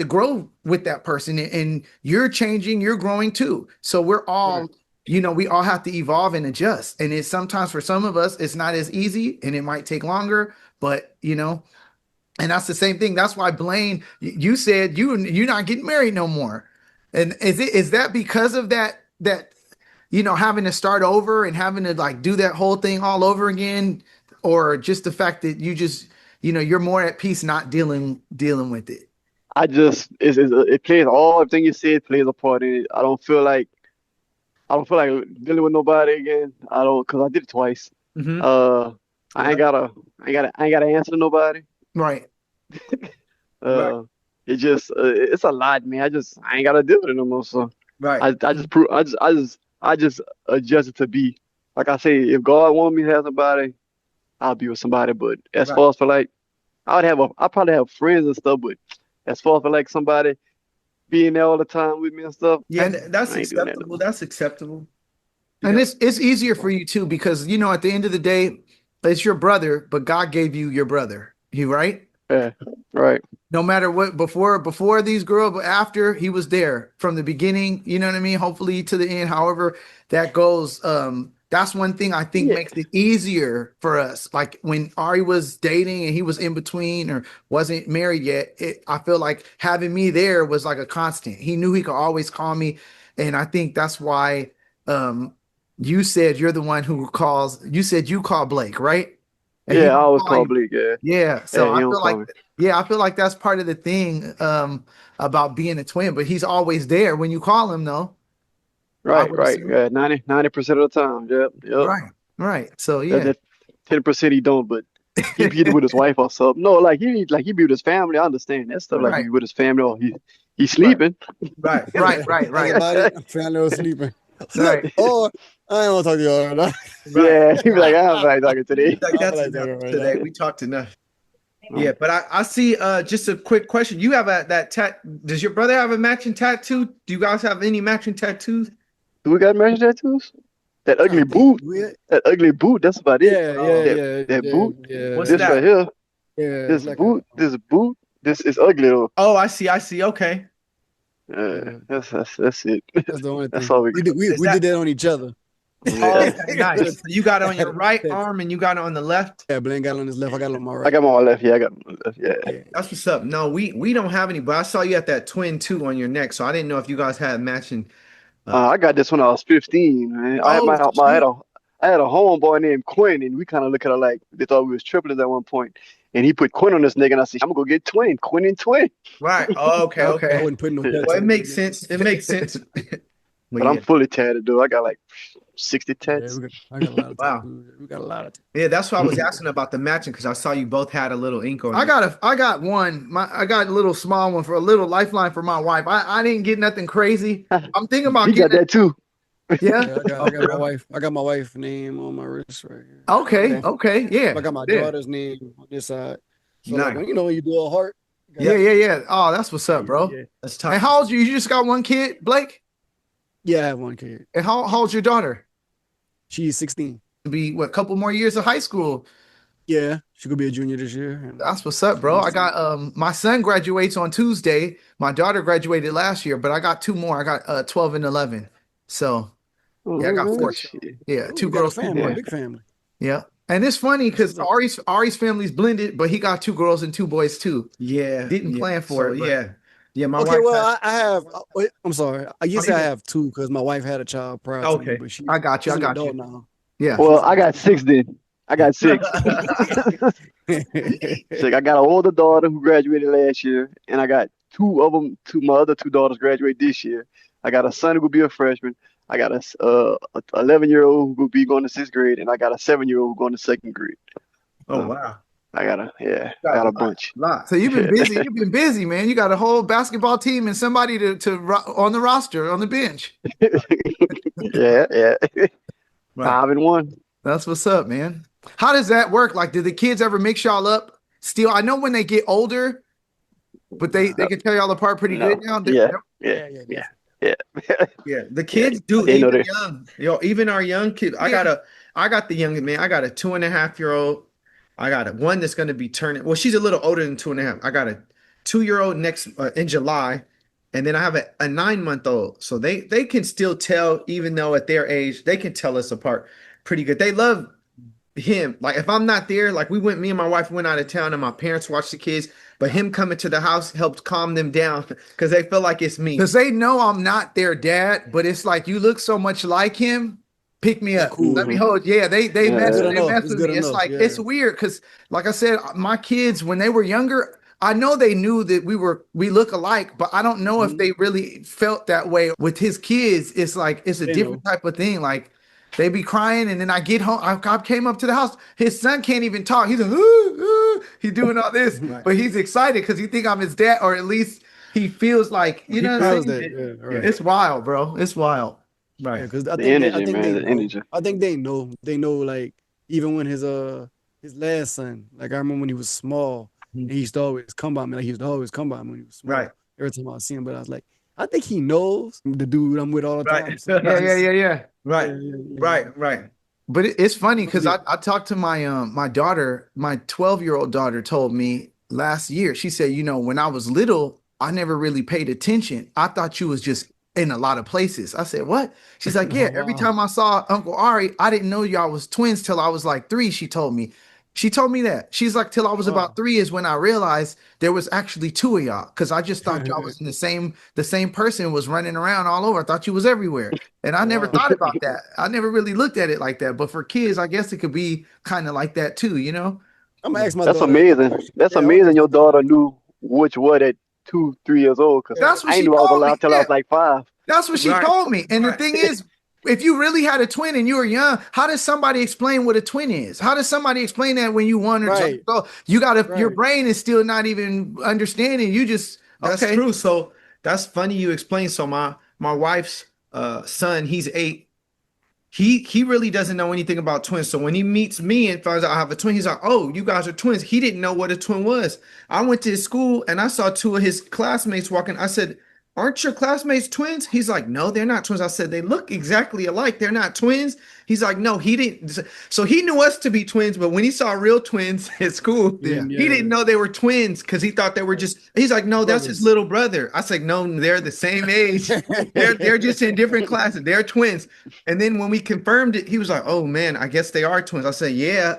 grow with that person, and you're changing, you're growing too. So we're all, we all have to evolve and adjust. And it's sometimes for some of us, it's not as easy and it might take longer, but and that's the same thing. That's why Blaine, you said you're not getting married no more. And is that because of that, having to start over and having to like do that whole thing all over again, or just the fact that you just, you're more at peace not dealing with it? It plays everything you said plays a part in it. I don't feel like dealing with nobody again. Because I did it twice. Mm-hmm. I ain't gotta answer to nobody. Right. It just it's a lot, man. I ain't gotta deal with it no more. So right. I just adjusted to be, like I say, if God want me to have somebody, I'll be with somebody. But as far as for like, I probably have friends and stuff, but as far as for like somebody being there all the time with me and stuff, yeah, that's acceptable. That's acceptable. And it's easier for you too, because at the end of the day, it's your brother, but God gave you your brother. You right? Yeah, right. No matter what, before these girls, but after, he was there from the beginning. You know what I mean? Hopefully to the end. However that goes. that's one thing I think makes it easier for us. Like when Ari was dating and he was in between or wasn't married yet, I feel like having me there was like a constant. He knew he could always call me. And I think that's why you said you're the one who calls, you said you call Blake, right? And he Yeah, I don't always call call you. Blake. Yeah, Yeah. So yeah, I he don't feel call like, me. yeah, I feel like that's part of the thing about being a twin, but he's always there when you call him, though. I Right, would right. assume. Yeah, 90% of the time. Yep, yep. Right. Right. So That yeah. that 10% he don't, but he be with his wife or something. No, like he be with his family. I understand that stuff. Like he Right. be with his family or he's Right. sleeping. Right. Right. Right. Think Right. about it. I'm family was sleeping. Right. Or I don't want to talk to you all right now. Right. Yeah, he be like, I'm not talking today. Like I don't that's like enough talking right today. now. We talked enough. Mm. Yeah, but I see just a quick question. You have that does your brother have a matching tattoo? Do you guys have any matching tattoos? Do we got matching tattoos? That Trying ugly to think. boot. That ugly boot. That's about it. Yeah, Oh, That boot. yeah. What's This that? right here. Yeah, This it's like boot. This boot. This is ugly though. Oh, I see. Okay. That's it. that's the only That's thing. all we We got. did, we, Is we that did that on each other. oh, Yeah. okay, nice. So you got it on your right arm and you got it on the left. Yeah, Blaine got it on his left. I got it on my I right. got my left. Yeah, I got my left. Yeah. Yeah. That's what's up. No, we don't have any, but I saw you at that twin too on your neck, so I didn't know if you guys had matching. I got this when I was 15, man. Oh, I had a homeboy named Quinn, and we kind of look at it like they thought we was triplets at one point. And he put Quinn on this nigga, and I said, I'm gonna go get Twin, Quinn and Twin. right. Oh, okay, I okay. wouldn't put no Yeah. Well, it tattoo. makes sense. It makes sense. But yeah. I'm fully tatted, dude. I got like 60 Yeah, tats. I got a lot of Wow. tattoos. We got a lot of tattoos. Yeah, that's why I was asking about the matching because I saw you both had a little ink on. I got one. I got a little small one for a little lifeline for my wife. I didn't get nothing crazy. I'm thinking about He got getting that too. Yeah. Yeah, I got my wife. I got my wife's name on my wrist right here. Okay. Okay. Yeah. I got my Yeah. daughter's name on this side. So Nice. like when you do a heart. Yeah. Oh, that's what's up, bro. Yeah, That's tough. And how old you? You just got one kid, Blake? yeah, I have one kid. And how old's your daughter? She's 16. Be what, a couple more years of high school. Yeah, she could be a junior this year. And That's what's up, bro. I got my son graduates on Tuesday. My daughter graduated last year, but I got two more. I got 12 and 11. So yeah, I got Oh, 4. shit. Yeah, Ooh, two we got a girls, two family, a boys. big family. Yeah. And it's funny because That's what's Ari's family's blended, but he got 2 girls and 2 boys too. Yeah. Didn't yeah. plan for So, it, but- Yeah. Yeah. My Okay, wife. well, I have. Wait, I'm sorry. I guess you I go. have 2 because my wife had a child prior to Okay. me, but I got you. she's I an got you. adult now. Yeah. Well, I got 6 then. I got 6. So I got an older daughter who graduated last year, and I got 2 of them. My other 2 daughters graduate this year. I got a son who will be a freshman. I got a 11-year-old who will be going to 6th grade, and I got a 7-year-old going to 2nd grade. Oh wow. I got a bunch. Lot. So you've been busy. You've been busy, man. You got a whole basketball team and somebody on the roster, on the bench. Yeah. Right. 5 and 1. That's what's up, man. How does that work? Like, do the kids ever mix y'all up? Still, I know when they get older, but they can tell y'all apart pretty No. good now. Yeah. Yeah, the kids do they know even they- young. Even our young kid. I got the young man. I got a 2.5-year-old. I got one that's going to be turning. Well, she's a little older than 2.5. I got a 2-year-old next in July, and then I have a 9-month-old. So they can still tell, even though at their age, they can tell us apart pretty good. They love him. Like if I'm not there, like me and my wife went out of town, and my parents watched the kids. But him coming to the house helped calm them down because they feel like it's me. Because they know I'm not their dad, but it's like you look so much like him. Pick me up. Cool. Let me hold. Yeah, they mess, Good they enough. mess It's with good me. It's enough. like Yeah. it's weird because, like I said, my kids when they were younger, I know they knew that we look alike, but I don't know if they really felt that way with his kids. It's like it's a They different know. type of thing. Like they be crying, and then I get home. I came up to the house. His son can't even talk. He's like, he's doing all this, but he's excited because he think I'm his dad, or at least he feels like He what I'm feels saying? that. Yeah, right. It's wild, bro. It's wild. Right. Because I The think energy, man, they the know. energy. I think they know. They know. Like even when his last son, like I remember when he was small, Mhm. he used to always come by me. Like he used to always come by me when he was small. Right. Every time I see him, but I was like, I think he knows the dude I'm with all the time. Right. So Yeah. Right. yeah. Right. But it's funny because I talked to my daughter, my 12-year-old daughter told me last year, she said, when I was little, I never really paid attention. I thought you was just in a lot of places. I said, what? She's like, yeah, Oh, every wow. time I saw Uncle Ari, I didn't know y'all was twins till I was like 3, she told me. She told me that. She's like, till I was Wow. about 3 is when I realized there was actually 2 of y'all. Cause I just thought y'all was in the same person was running around all over. I thought you was everywhere. And I never Wow. thought about that. I never really looked at it like that. But for kids, I guess it could be kind of like that too, you know? I'm gonna ask my That's daughter that amazing. question. That's Yeah, I want to amazing. ask my Your daughter daughter that. knew which what at 2, 3 years old. Cause That's what I ain't she knew I was told me. allowed till I Yeah. was like 5. That's what she Right. told me. And the Right. thing is, if you really had a twin and you were young, how does somebody explain what a twin is? How does somebody explain that when you 1 or 2? Right. So you gotta, your Right. brain is still not even understanding. You just That's okay. true. So that's funny you explain. So my wife's son, he's 8. He really doesn't know anything about twins. So when he meets me and finds out I have a twin, he's like, "Oh, you guys are twins." He didn't know what a twin was. I went to his school and I saw 2 of his classmates walking. I said, "Aren't your classmates twins?" He's like, "No, they're not twins." I said, "They look exactly alike. They're not twins." He's like, "No, he didn't." So he knew us to be twins, but when he saw real twins at school, Yeah. he didn't know they were twins because he thought they were just. He's like, "No, that's his Brothers. little brother." I said, "No, they're the same age. They're just in different classes. They're twins." And then when we confirmed it, he was like, "Oh man, I guess they are twins." I said, "Yeah."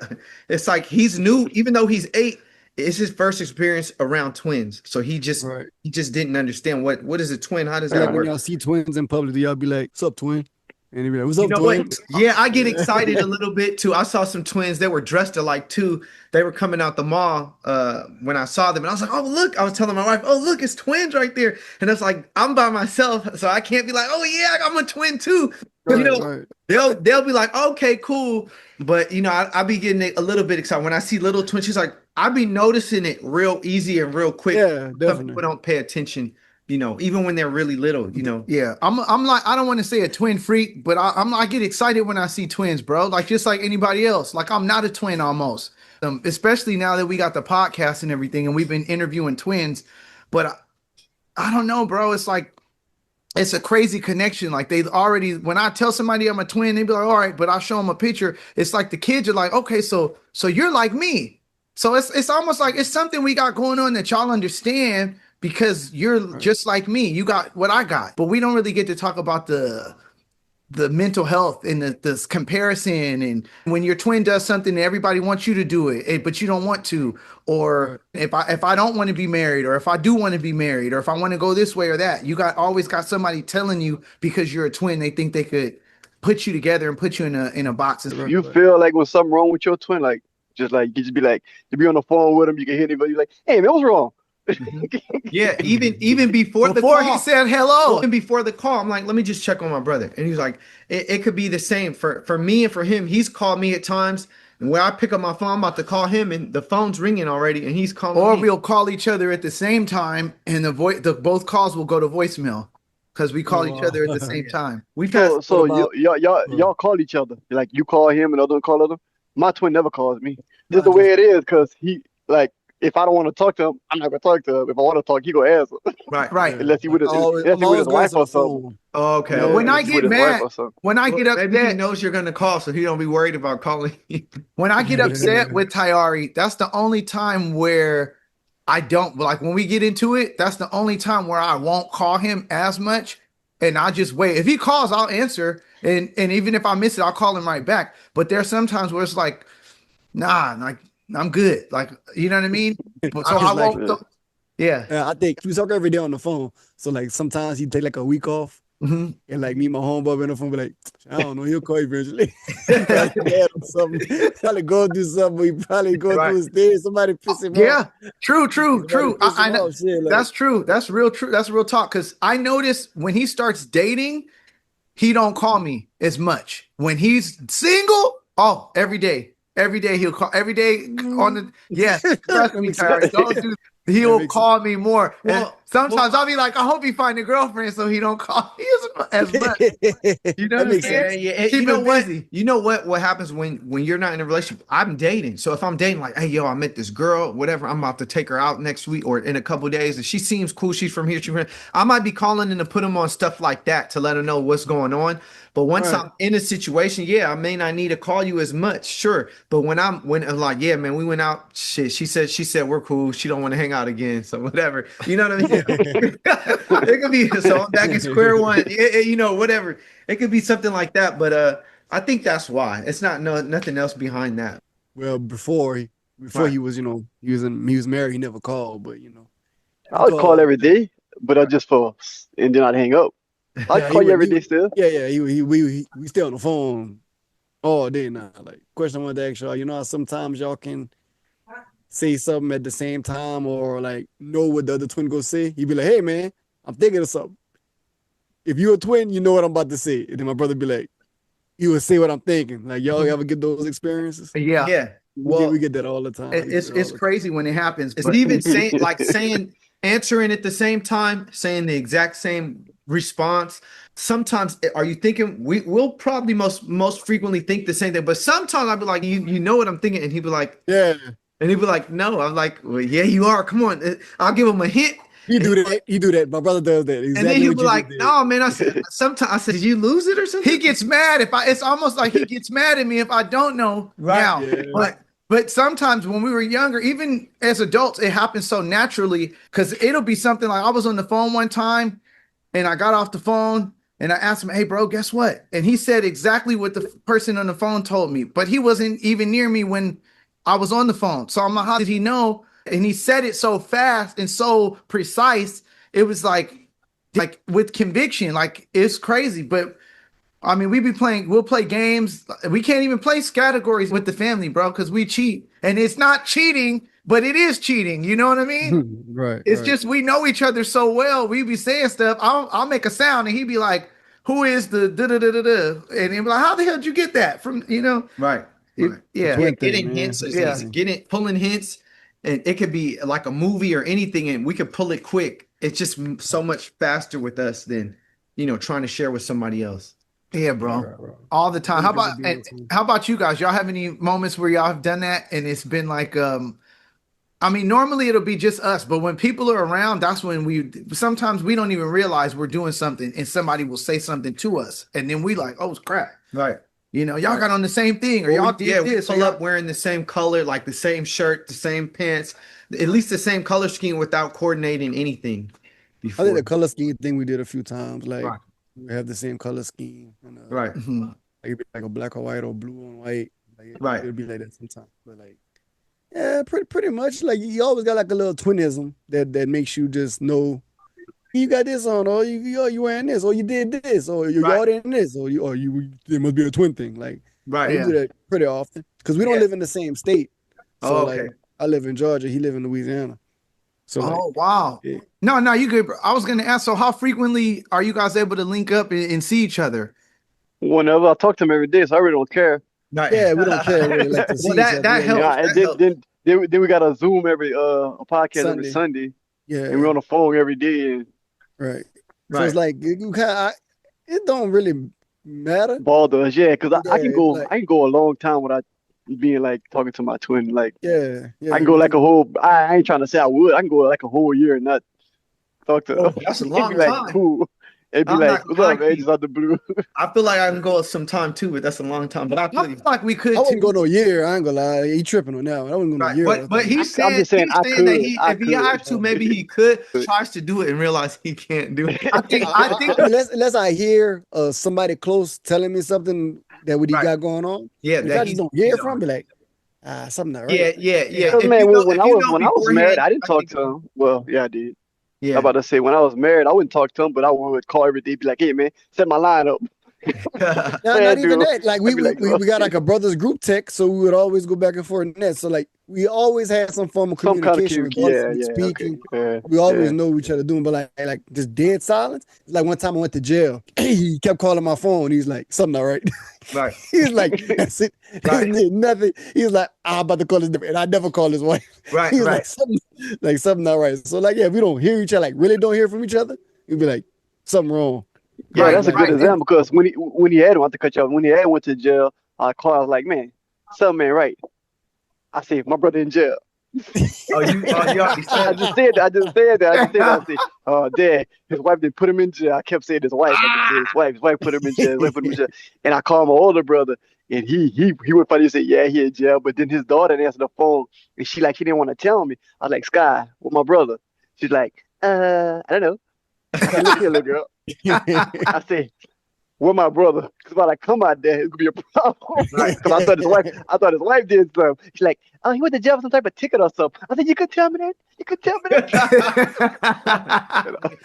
It's like he's new, even though he's 8. It's his first experience around twins, so he just Right. he just didn't understand what is a twin. How does So like that when work? y'all see twins in public, do y'all be like, "What's up, twin?" And they be like, "What's You up, know twin?" what? Yeah, I get excited a little bit too. I saw some twins. They were dressed alike too. They were coming out the mall when I saw them, and I was like, "Oh, look!" I was telling my wife, "Oh, look, it's twins right there." And it's like I'm by myself, so I can't be like, "Oh yeah, I'm a twin too." You Right. know, Right. they'll be like, "Okay, cool," but you know, I be getting a little bit excited when I see little twins. She's like, I be noticing it real easy and real quick. Yeah. Some people Definitely. don't pay attention, you know, even when they're really little. You know, Yeah, I'm like I don't want to say a twin freak, but I get excited when I see twins, bro. Like just like anybody else. Like I'm not a twin almost. Especially now that we got the podcast and everything, and we've been interviewing twins. But I don't know, bro. It's like it's a crazy connection. Like they already, when I tell somebody I'm a twin, they be like, all right, but I show them a picture. It's like the kids are like, okay, so you're like me. So it's almost like it's something we got going on that y'all understand because you're Right. just like me. You got what I got, but we don't really get to talk about the mental health and this comparison and when your twin does something and everybody wants you to do it but you don't want to, or Right. if I don't want to be married, or if I do want to be married, or if I want to go this way or that, you got always got somebody telling you because you're a twin they think they could put you together and put you in a box. Right. You Right. feel like when something wrong with your twin, like you just be like, you be on the phone with him, you can hear him, but you like, hey man, what's wrong? yeah. Even before the Before call, he said hello. even before the call, I'm like, let me just check on my brother. And he's like, it could be the same for me and for him. He's called me at times and where I pick up my phone, I'm about to call him and the phone's ringing already and he's calling Or me. we'll call each other at the same time and the both calls will go to voicemail because we call each other at the same time. We've had So about- y'all call each other. Like you call him and other one call other. My twin never calls me. Just the way it is, cause he like if I don't want to talk to him, I'm not gonna talk to him. If I want to talk, he gonna answer. right. Right. Unless he with his I'm always wife going to or the something. phone. Oh, okay. Yeah, when I Unless he with get his wife mad, or something. when I Well, get maybe he upset, knows you're gonna call, so he don't be worried about calling you. when I get upset with Tyari, that's the only time where I don't like when we get into it. That's the only time where I won't call him as much, and I just wait. If he calls, I'll answer, and even if I miss it, I'll call him right back. But there's sometimes where it's like, nah, like I'm good, like you know what I mean. But so It's I like- won't. Yeah. I think we talk every day on the phone. So like sometimes he take like a week off Mhm. and like me and my homeboy on the phone be like, I don't know, he'll call you eventually. Probably mad or something. Probably go do something. He probably go Right. through his day. Somebody piss him off. Yeah, true. Somebody piss I him know. off, shit, like- That's true. That's real true. That's real talk. Because I notice when he starts dating, he don't call me as much. When he's single, oh, every day he'll call. Every day on the trust me, Tyra, don't do. He'll makes call me more. And Well, sometimes I'll be like, I hope he find a girlfriend so he don't call me as much. You know what That I'm makes saying? sense. Yeah. Keep You know him what? busy. You know what happens when you're not in a relationship? I'm dating. So if I'm dating, like, hey, yo, I met this girl, whatever, I'm about to take her out next week or in a couple days, and she seems cool. She's from here. I might be calling in to put him on stuff like that to let her know what's going on. But once Right. I'm in a situation, yeah, I may not need to call you as much, sure. But when I'm like, yeah, man, we went out. Shit, she said we're cool. She don't want to hang out again, so whatever. You know what I mean? It could be so I'm back at square one. Whatever. It could be something like that. But I think that's why. It's not nothing else behind that. Well, before Right. he was, he was married, he never called, but he I would call called. every day, but I just and then I'd hang up. I'd Yeah, call you every day still. we stay on the phone all day now. Like, question I wanted to ask y'all, how sometimes y'all can say something at the same time or like know what the other twin gonna say. He'd be like, hey man, I'm thinking of something. If you're a twin, you know what I'm about to say. And then my brother be like, you would say what I'm thinking. Like, y'all ever get those experiences? Yeah. Yeah. We get that all the time. It's crazy when it happens. It's But even saying answering at the same time, saying the exact same response. Sometimes are you thinking we'll probably most frequently think the same thing, but sometimes I'll be like, you know what I'm thinking, and he'd be like, Yeah. and he'd be like, no. I'm like, well, yeah, you are. Come on. I'll give him a hint. He do that. My brother does that. Exactly. And then he'll what be you like, just did. no, man. I said, sometimes I said, did you lose it or something? he gets mad it's almost like he gets mad at me if I don't know now. Yeah. But sometimes when we were younger, even as adults, it happens so naturally because it'll be something like I was on the phone one time and I got off the phone and I asked him, hey, bro, guess what? And he said exactly what the person on the phone told me, but he wasn't even near me when I was on the phone. So I'm like, how did he know? And he said it so fast and so precise. It was like with conviction, like it's crazy. But I mean, we'll play games. We can't even play categories with the family, bro, because we cheat. And it's not cheating, but it is cheating. You know what I mean? Right. It's just we know each other so well. We be saying stuff. I'll make a sound and he'd be like, who is the da da da da da? And he'd be like, how the hell did you get that from, Right. Yeah. Twin thing, Getting man. hints is Yeah. easy. Pulling hints, and it could be like a movie or anything, and we could pull it quick. It's just so much faster with us than trying to share with somebody else. Yeah, bro. Right. All the time. Really good idea. How about you guys? Y'all have any moments where y'all have done that and it's been like I mean, normally it'll be just us, but when people are around, that's when sometimes we don't even realize we're doing something and somebody will say something to us. And then we like, oh crap. Right. Y'all got on the same thing or y'all did we this. pull up wearing the same color, like the same shirt, the same pants, at least the same color scheme without coordinating anything I before. think the color scheme thing we did a few times. Like, Right. we have the same color scheme. And, Right. Mhm. Like, it'd be like a black or white or blue and white. Like, Right. It'd be like that sometimes. But like, yeah, pretty much. Like, you always got like a little twinism that makes you just know you got this on, or you wearing this, or you did this, or you Right. y'all in this, or there must be a twin thing. Like, Right. we do that pretty often because we don't Yeah. live in the same state. So Oh, okay. like, I live in Georgia, he live in Louisiana. So like, Oh wow. yeah. No, you good, bro. I was gonna ask, so how frequently are you guys able to link up and see each other? Whenever I talk to him every day, so I really don't care. Right. Yeah, we don't care really like to see Well, each other. that Yeah, helps. Yeah, That and then, helps. then we got a Zoom a podcast every Sunday. Sunday, Yeah, and we're on the phone every day. And right. So Right. it's like you kind of, it don't really matter. bother us, yeah, because I can Yeah, go like- I can go a long time without being like talking to my twin. Like Yeah, I can go like a whole. I ain't trying to say I would. I can go like a whole year and not talk to Oh, them. that's a It'd long be like time. cool. It'd be I'm like, not what's gonna up, lie man? to Just out the blue. I feel like I can go some time too, but that's a long time. But I I feel feel you. like we could I wouldn't too. go no year. I ain't gonna lie. He tripping on that one. I wouldn't go no Right. year. But he's saying, I'm just saying I that could. if he had to, maybe he could. Tries to do it and realize he can't do it. I think unless I hear somebody close telling me something that what he Right. got going on. Yeah, If that I he's just don't hear he's from, on. be like, something not right. Yeah. Because If man, you know, when if I you was know when I was beforehand, married, I didn't like, talk to him. Well, yeah, I did. I'm yeah. about to say when I was married, I wouldn't talk to him, but I would call every day, be like, hey man, set my line up. No, Man, not even dude. that. Like I'd be like, we got like a brothers group text, so we would always go back and forth in that. So like we always had some form of some kind of communication, cue. regardless Yeah, of yeah, speaking. okay. We always Yeah. know what each other doing, but like just dead silence. Like one time I went to jail, he kept calling my phone. He's like, something not right. Right. He was like, that's it. Right. Nothing. He was like, I'm about to call his different. And I never call his wife. Right. He was Right. like something not right. So like, yeah, if we don't hear each other, like really don't hear from each other, you'd be like, something wrong. Yeah, Right, that's a right. good example because when he had went to cut you off, when he had went to jail, I called. I was like, man, something ain't right. I said, my brother in jail. Oh, you already I said just said that. I just said that. I just said that. I said, oh, Dad, his wife did put him in jail. I kept saying his wife. I just said his wife. His wife put him in jail. His wife put him in jail. And I called my older brother, and he went funny and said, yeah, he in jail. But then his daughter answered the phone, and he didn't want to tell me. I was like, Sky, with my brother. She's like, I don't know. I said, look here, little girl. I said, with my brother, because when I come out there, it's gonna be a problem. Because I thought his wife did something. She's like, oh, he went to jail for some type of ticket or something. I said, you could tell me that. You could tell me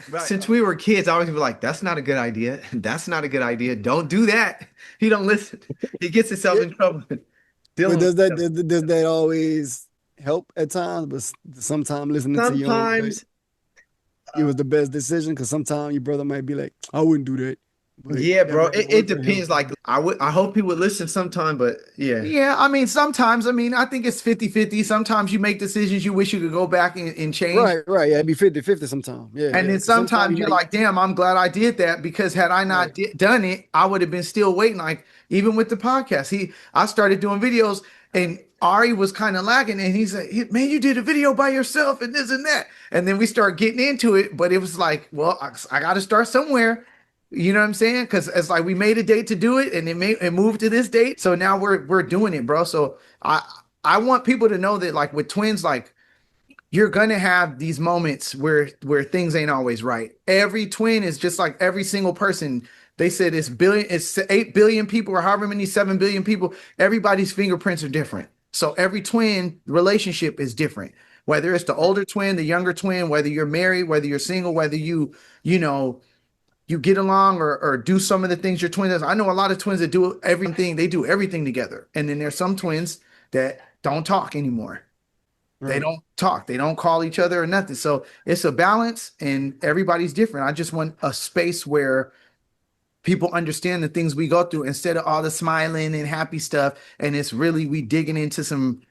that. Since we were kids, I always be like, that's not a good idea. That's not a good idea. Don't do that. He don't listen. He gets himself in trouble. But Dealing does with that always help at times? But sometimes listening to your own, sometimes, it was the best decision, because sometimes your brother might be like, I wouldn't do that. But yeah, bro. that might It work for him. depends. Like I hope he would listen sometime, but yeah. Yeah, I mean, sometimes, I mean, I think it's 50-50. Sometimes you make decisions you wish you could go back and change. Right. Yeah, it'd be 50-50 sometimes. Yeah. And then sometimes you're like, damn, I'm glad I did that, because had I not done it, I would have been still waiting. Like, even with the podcast, I started doing videos, and Ari was kind of lagging, and he's like, man, you did a video by yourself and this and that. And then we start getting into it, but it was like, well, I got to start somewhere. You know what I'm saying? Because it's like we made a date to do it, and it moved to this date. So now we're doing it, bro. So I want people to know that, like, with twins, like, you're gonna have these moments where things ain't always right. Every twin is just like every single person. They said it's 8 billion people, or however many 7 billion people. Everybody's fingerprints are different. So every twin relationship is different. Whether it's the older twin, the younger twin, whether you're married, whether you're single, whether you get along or do some of the things your twin does. I know a lot of twins that do everything. They do everything together. And then there's some twins that don't talk anymore. They don't talk. They don't call each other or nothing. So it's a balance, and everybody's different. I just want a space where people understand the things we go through, instead of all the smiling and happy stuff. And it's really, we digging into some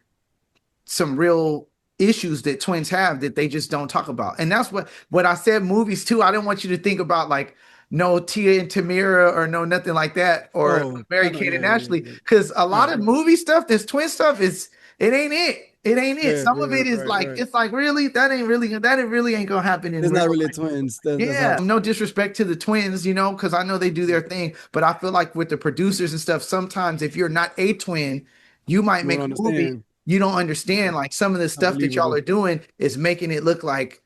real issues that twins have that they just don't talk about. And that's what I said, movies too. I didn't want you to think about like no Tia and Tamira or no nothing like that, or Mary Kate and Ashley, because a lot of movie stuff, this twin stuff, it ain't it. It ain't it. Yeah, Some of it is it's like, really, that really ain't gonna happen in It's not real really life. twins. Yeah, no disrespect to the twins, because I know they do their thing, but I feel like with the producers and stuff, sometimes if you're not a twin, you might make a movie. You don't understand, like, some of the stuff that y'all are doing is making it look like,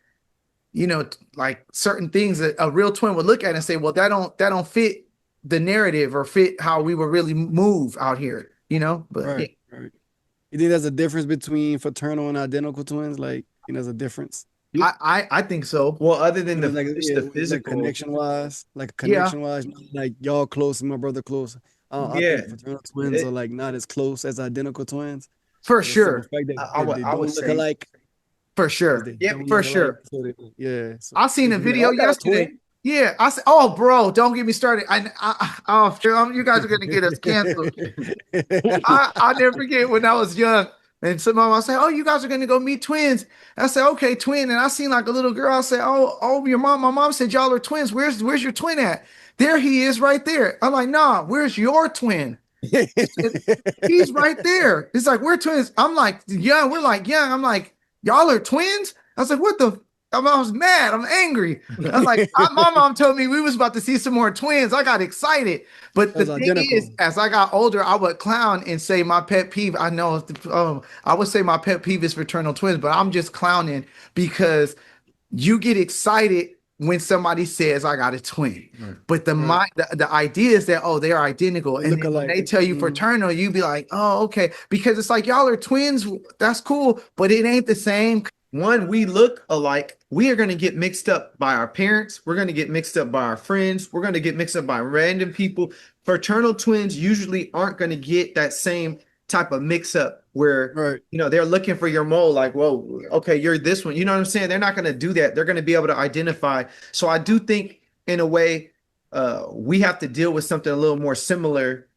like certain things that a real twin would look at and say, well, that don't fit the narrative or fit how we would really move out here, But right. You think there's a difference between fraternal and identical twins? Like, there's a difference. I think so. Well, other than the like physical connection wise, like y'all close and my brother close. I think fraternal twins are like not as close as identical twins. For sure. I would say alike. For sure. Yeah, for sure. Yeah. So I seen a video yesterday. Yeah, I said, oh, bro, don't get me started. You guys are gonna get us canceled. I never forget when I was young, and some mom say, oh, you guys are gonna go meet twins. I said, okay, twin. And I seen like a little girl. I said, oh, your mom. My mom said y'all are twins. Where's your twin at? There he is, right there. I'm like, nah, where's your twin? He's right there. It's like, we're twins. I'm like, young. We're like young. I'm like, y'all are twins. I was like, what the? I was mad. I'm angry. I was like, my mom told me we was about to see some more twins. I got excited. But the thing is, as I got older, I would clown and say my pet peeve. I know, I would say my pet peeve is fraternal twins, but I'm just clowning because you get excited when somebody says I got a twin. Right. But the idea is that, they are identical. And then when they tell you fraternal, you be like, oh, okay. Because it's like, y'all are twins. That's cool. But it ain't the same. One, we look alike. We are going to get mixed up by our parents. We're going to get mixed up by our friends. We're going to get mixed up by random people. Fraternal twins usually aren't going to get that same type of mix up where, they're looking for your mole. Like, whoa, okay, you're this one. You know what I'm saying? They're not going to do that. They're going to be able to identify. So I do think in a way, we have to deal with something a little more similar.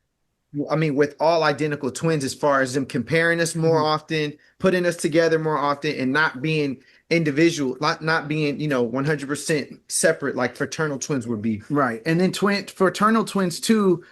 I mean, with all identical twins, as far as them comparing us more often, putting us together more often, and not being individual, not being, 100% separate like fraternal twins would be. Right. And then fraternal twins too,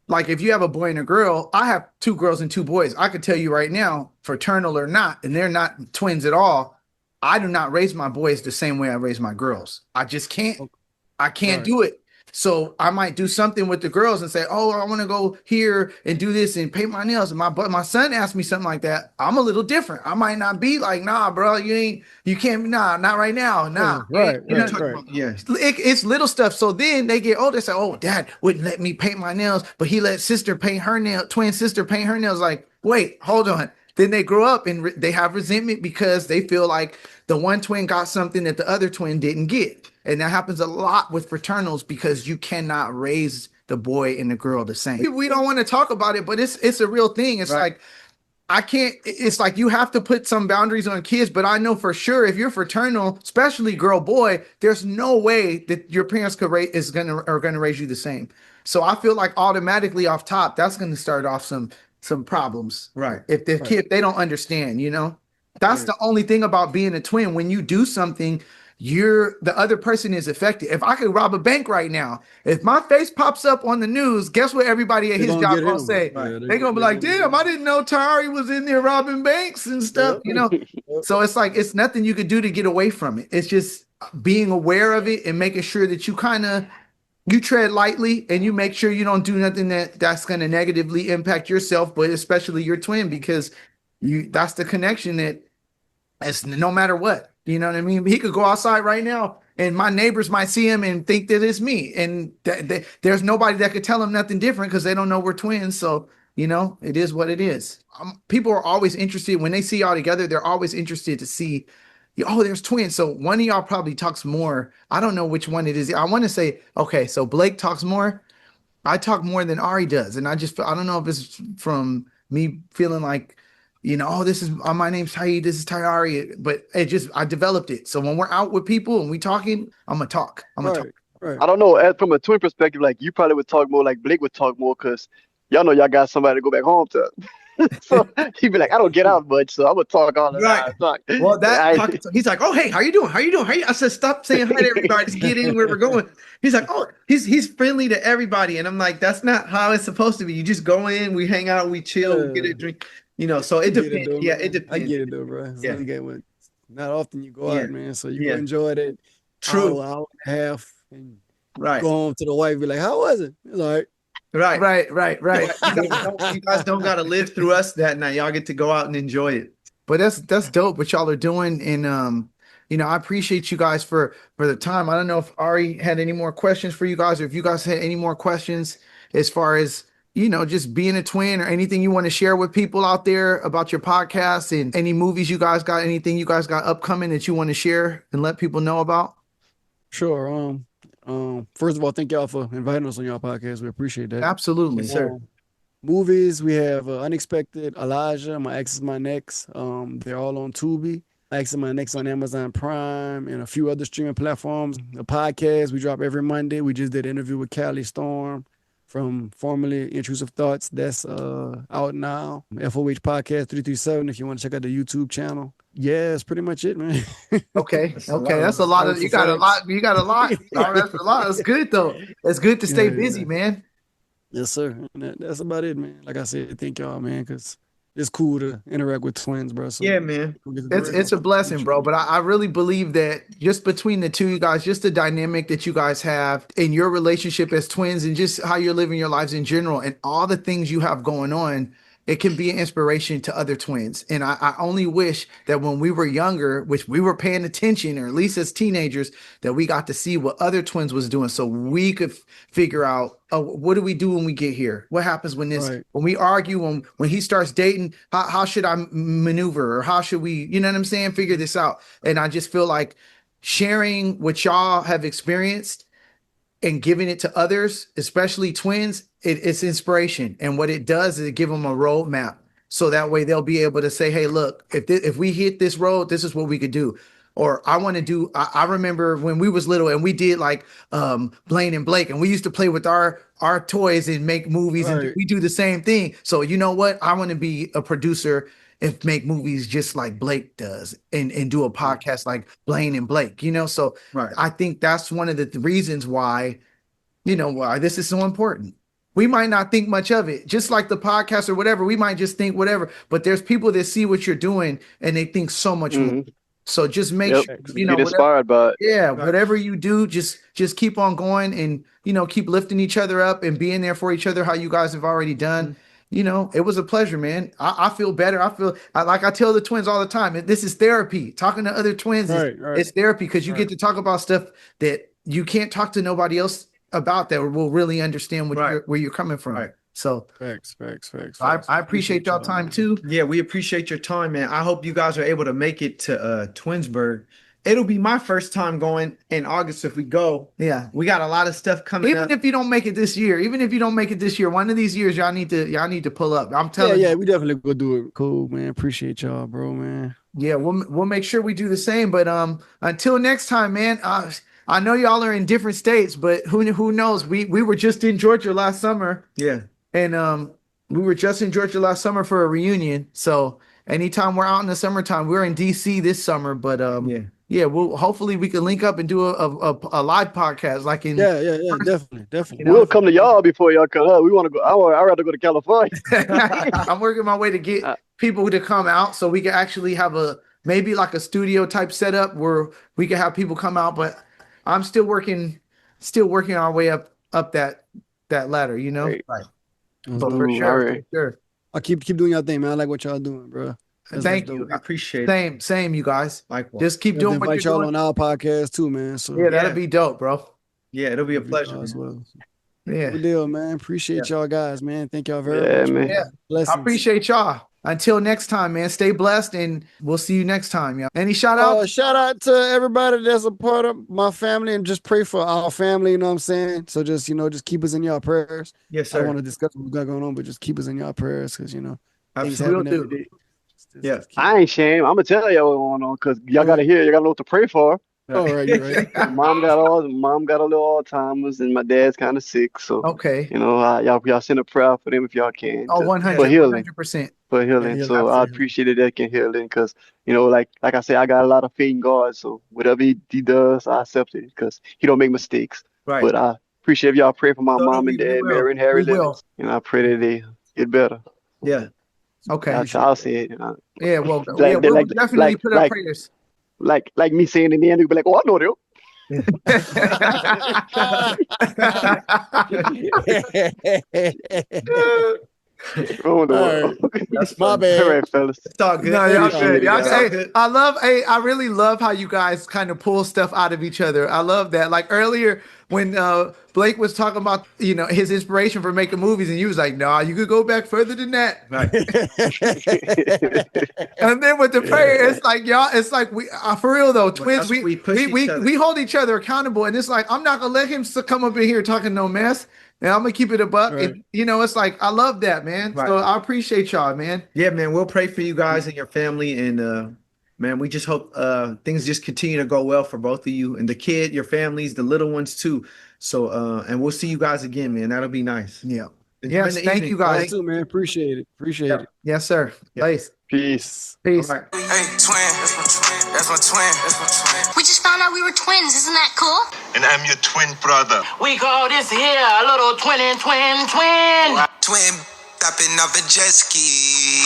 like if you have a boy and a girl, I have 2 girls and 2 boys. I could tell you right now, fraternal or not, and they're not twins at all. I do not raise my boys the same way I raise my girls. I just can't. I can't Right. do it. So I might do something with the girls and say, "Oh, I want to go here and do this and paint my nails." And my son asked me something like that. I'm a little different. I might not be like, "Nah, bro, you can't, nah, not right now, nah." Right, You know, right, right. Yeah. it's little stuff. So then they get older. Say, "Oh, dad wouldn't let me paint my nails, but he let sister paint her nail, twin sister paint her nails." Like, wait, hold on. Then they grow up and they have resentment because they feel like the one twin got something that the other twin didn't get. And that happens a lot with fraternals because you cannot raise the boy and the girl the same. We don't want to talk about it, but it's a real thing. It's like I can't, it's like you have to put some boundaries on kids, but I know for sure if you're fraternal, especially girl boy, there's no way that your parents could are gonna raise you the same. So I feel like automatically off top, that's gonna start off some problems. Right. If the kid they don't understand, that's the only thing about being a twin. When you do something, the other person is affected. If I could rob a bank right now, if my face pops up on the news, guess what everybody at his gonna job get gonna him. say? Yeah, They're gonna be like, "Damn, I didn't know Tari was in there robbing banks and stuff," So it's like it's nothing you could do to get away from it. It's just being aware of it and making sure that you tread lightly and you make sure you don't do nothing that's going to negatively impact yourself, but especially your twin, because that's the connection that it's no matter what. You know what I mean? He could go outside right now and my neighbors might see him and think that it's me. And there's nobody that could tell him nothing different because they don't know we're twins. So, it is what it is. People are always interested when they see y'all together. They're always interested to see, oh, there's twins. So one of y'all probably talks more. I don't know which one it is. I want to say, okay, so Blake talks more. I talk more than Ari does. And I don't know if it's from me feeling like, oh, this is my name's Saeed, this is Tayari, but I developed it. So when we're out with people and we talking, I'm gonna talk. Right, right. I don't know. From a twin perspective, like you probably would talk more, like Blake would talk more, because y'all know y'all got somebody to go back home to. So he'd be like, I don't get out much, so I'm gonna talk all the Right. time. Well, he's like, "Oh, hey, how you doing? How you doing? I said, "Stop saying hi to everybody. Just get in where we're going." He's like, "Oh, he's friendly to everybody," and I'm like, "That's not how it's supposed to be. You just go in, we hang out, we chill, we get a drink, So it depends. Though, Yeah, man. it depends. I get it though, bro. Yeah. Not often you go Yeah. out, man. So you Yeah. enjoy that True. hour and a half, and Right. go home to the wife, be like, "How was it?" It's all right. Right. Right. You guys don't got to live through us that night. Y'all get to go out and enjoy it. But that's dope what y'all are doing. And I appreciate you guys for the time. I don't know if Ari had any more questions for you guys, or if you guys had any more questions as far as just being a twin, or anything you want to share with people out there about your podcast, and any movies you guys got, anything you guys got upcoming that you want to share and let people know about. Sure. First of all, thank y'all for inviting us on your podcast. We appreciate that. Absolutely. Yes, sir. Movies, we have Unexpected, Elijah, My Ex is My Next. They're all on Tubi. My Ex is My Next on Amazon Prime and a few other streaming platforms. The podcast we drop every Monday. We just did an interview with Callie Storm from formerly Intrusive Thoughts. That's out now. FOH Podcast 337 if you want to check out the YouTube channel. Yeah, that's pretty much it, man. Okay. That's That's a lot of you got a lot. You got a lot. Oh, that's a lot. That's good though. It's good to stay busy, man. Yes, sir. And that's about it, man. Like I said, thank y'all, man, because it's cool to interact with twins, bro. So Yeah, man. It's a blessing, bro. But I really believe that just between the two of you guys, just the dynamic that you guys have in your relationship as twins, and just how you're living your lives in general, and all the things you have going on, it can be an inspiration to other twins. And I only wish that when we were younger, which we were paying attention, or at least as teenagers, that we got to see what other twins was doing, so we could figure out, oh, what do we do when we get here? What happens when when we argue, when he starts dating, how should I maneuver, or how should we, you know what I'm saying, figure this out? And I just feel like sharing what y'all have experienced and giving it to others, especially twins, it's inspiration. And what it does is it give them a roadmap. So that way they'll be able to say, hey, look, if we hit this road, this is what we could do. Or I want to do, I remember when we was little and we did like Blaine and Blake, and we used to play with our toys and make movies, and we do the same thing. So you know what? I want to be a producer and make movies just like Blake does, and do a podcast like Blaine and Blake, So I think that's one of the reasons why, why this is so important. we might not think much of it. Just like the podcast or whatever, we might just think whatever. But there's people that see what you're doing and they think so much more. So just make Yep. sure, Get inspired by it. yeah, whatever you do, just keep on going and keep lifting each other up and being there for each other, how you guys have already done. It was a pleasure, man. I feel better. Like I tell the twins all the time, this is therapy. Talking to other twins is therapy, because you get to talk about stuff that you can't talk to nobody else about that will really understand where you're coming from. Right. So facts. I appreciate y'all time too. Yeah, we appreciate your time, man. I hope you guys are able to make it to Twinsburg. It'll be my first time going in August if we go. Yeah. We got a lot of stuff coming up. Even if you don't make it this year, one of these years, y'all need to pull up. I'm telling you. Yeah, we definitely go do it. Cool, man. Appreciate y'all, bro, man. Yeah, we'll make sure we do the same. But until next time, man. I know y'all are in different states, but who knows? We were just in Georgia last summer. Yeah. And we were just in Georgia last summer for a reunion. So anytime we're out in the summertime, we're in DC this summer. But we'll hopefully we can link up and do a live podcast like in definitely. We'll come to y'all before y'all come up. We want to go. I'd rather go to California. I'm working my way to get people to come out so we can actually have maybe like a studio type setup where we can have people come out. But I'm still working our way up that ladder, Right. But for sure. I keep doing your thing, man. I like what y'all doing, bro. Thank you. I appreciate it. Same, you guys. Likewise. Just keep doing what you're y'all doing. on our podcast too, man. So Yeah, that'd be dope, bro. Yeah, it'll be a pleasure as well. Yeah. Good deal, man. Appreciate y'all guys, man. Thank y'all very much. Man. Yeah. Blessings. I appreciate y'all. Until next time, man. Stay blessed, and we'll see you next time, y'all. Any shout out? Shout out to everybody that's a part of my family, and just pray for our family, you know what I'm saying? So just keep us in y'all prayers. Yes, I sir. don't want to discuss what's going on, but just keep us in y'all prayers, because things Absolutely. happen every day. Yeah. I ain't shame. I'm gonna tell y'all what's going on because y'all gotta hear. You gotta know what to pray for. All right, you're right. Mom got a little Alzheimer's, and my dad's kind of sick. So Okay. y'all send a prayer for them if y'all can. Oh, just 100, for healing. 100%. For healing. Yeah, So I appreciate it that can healing because like I say, I got a lot of faith in God. So whatever he does, I accept it because he don't make mistakes. Right. But I appreciate if y'all pray for my So mom and we dad, will. Mary and Harry We will. Lemons. I pray that they get better. Yeah. Okay. I'll say it. Yeah, well, Like- we'll like- definitely put up prayers. Like me saying in the end, they'll be like, "Oh, I know them." Oh, no. That's My fun. bad. All right, fellas. It's all good. No, y'all Appreciate good. it, Y'all guys. say, I really love how you guys kind of pull stuff out of each other. I love that. Like earlier when Blake was talking about, his inspiration for making movies, and you was like, "Nah, you could go back further than that." Right. And then with the prayer, it's like y'all, it's like we for real though, twins. that's- We push each other. we hold each other accountable, and it's like I'm not gonna let him come up in here talking no mess, and I'm gonna keep it a buck. Right. And, it's like I love that, man. Right. So I appreciate y'all, man. Yeah, man. We'll pray for you guys and your family, and man, we just hope things just continue to go well for both of you and the kid, your families, the little ones too. So, and we'll see you guys again, man. That'll be nice. Yeah. Enjoy Yes, the thank evening. you guys. Thanks too, man. Appreciate it. Yes, sir. Peace. Peace. Peace. All right. Hey, twin. That's my twin. That's my twin. That's my twin. We just found out we were twins. Isn't that cool? And I'm your twin brother. We call this here a little twin. Twin tapping up a jet ski.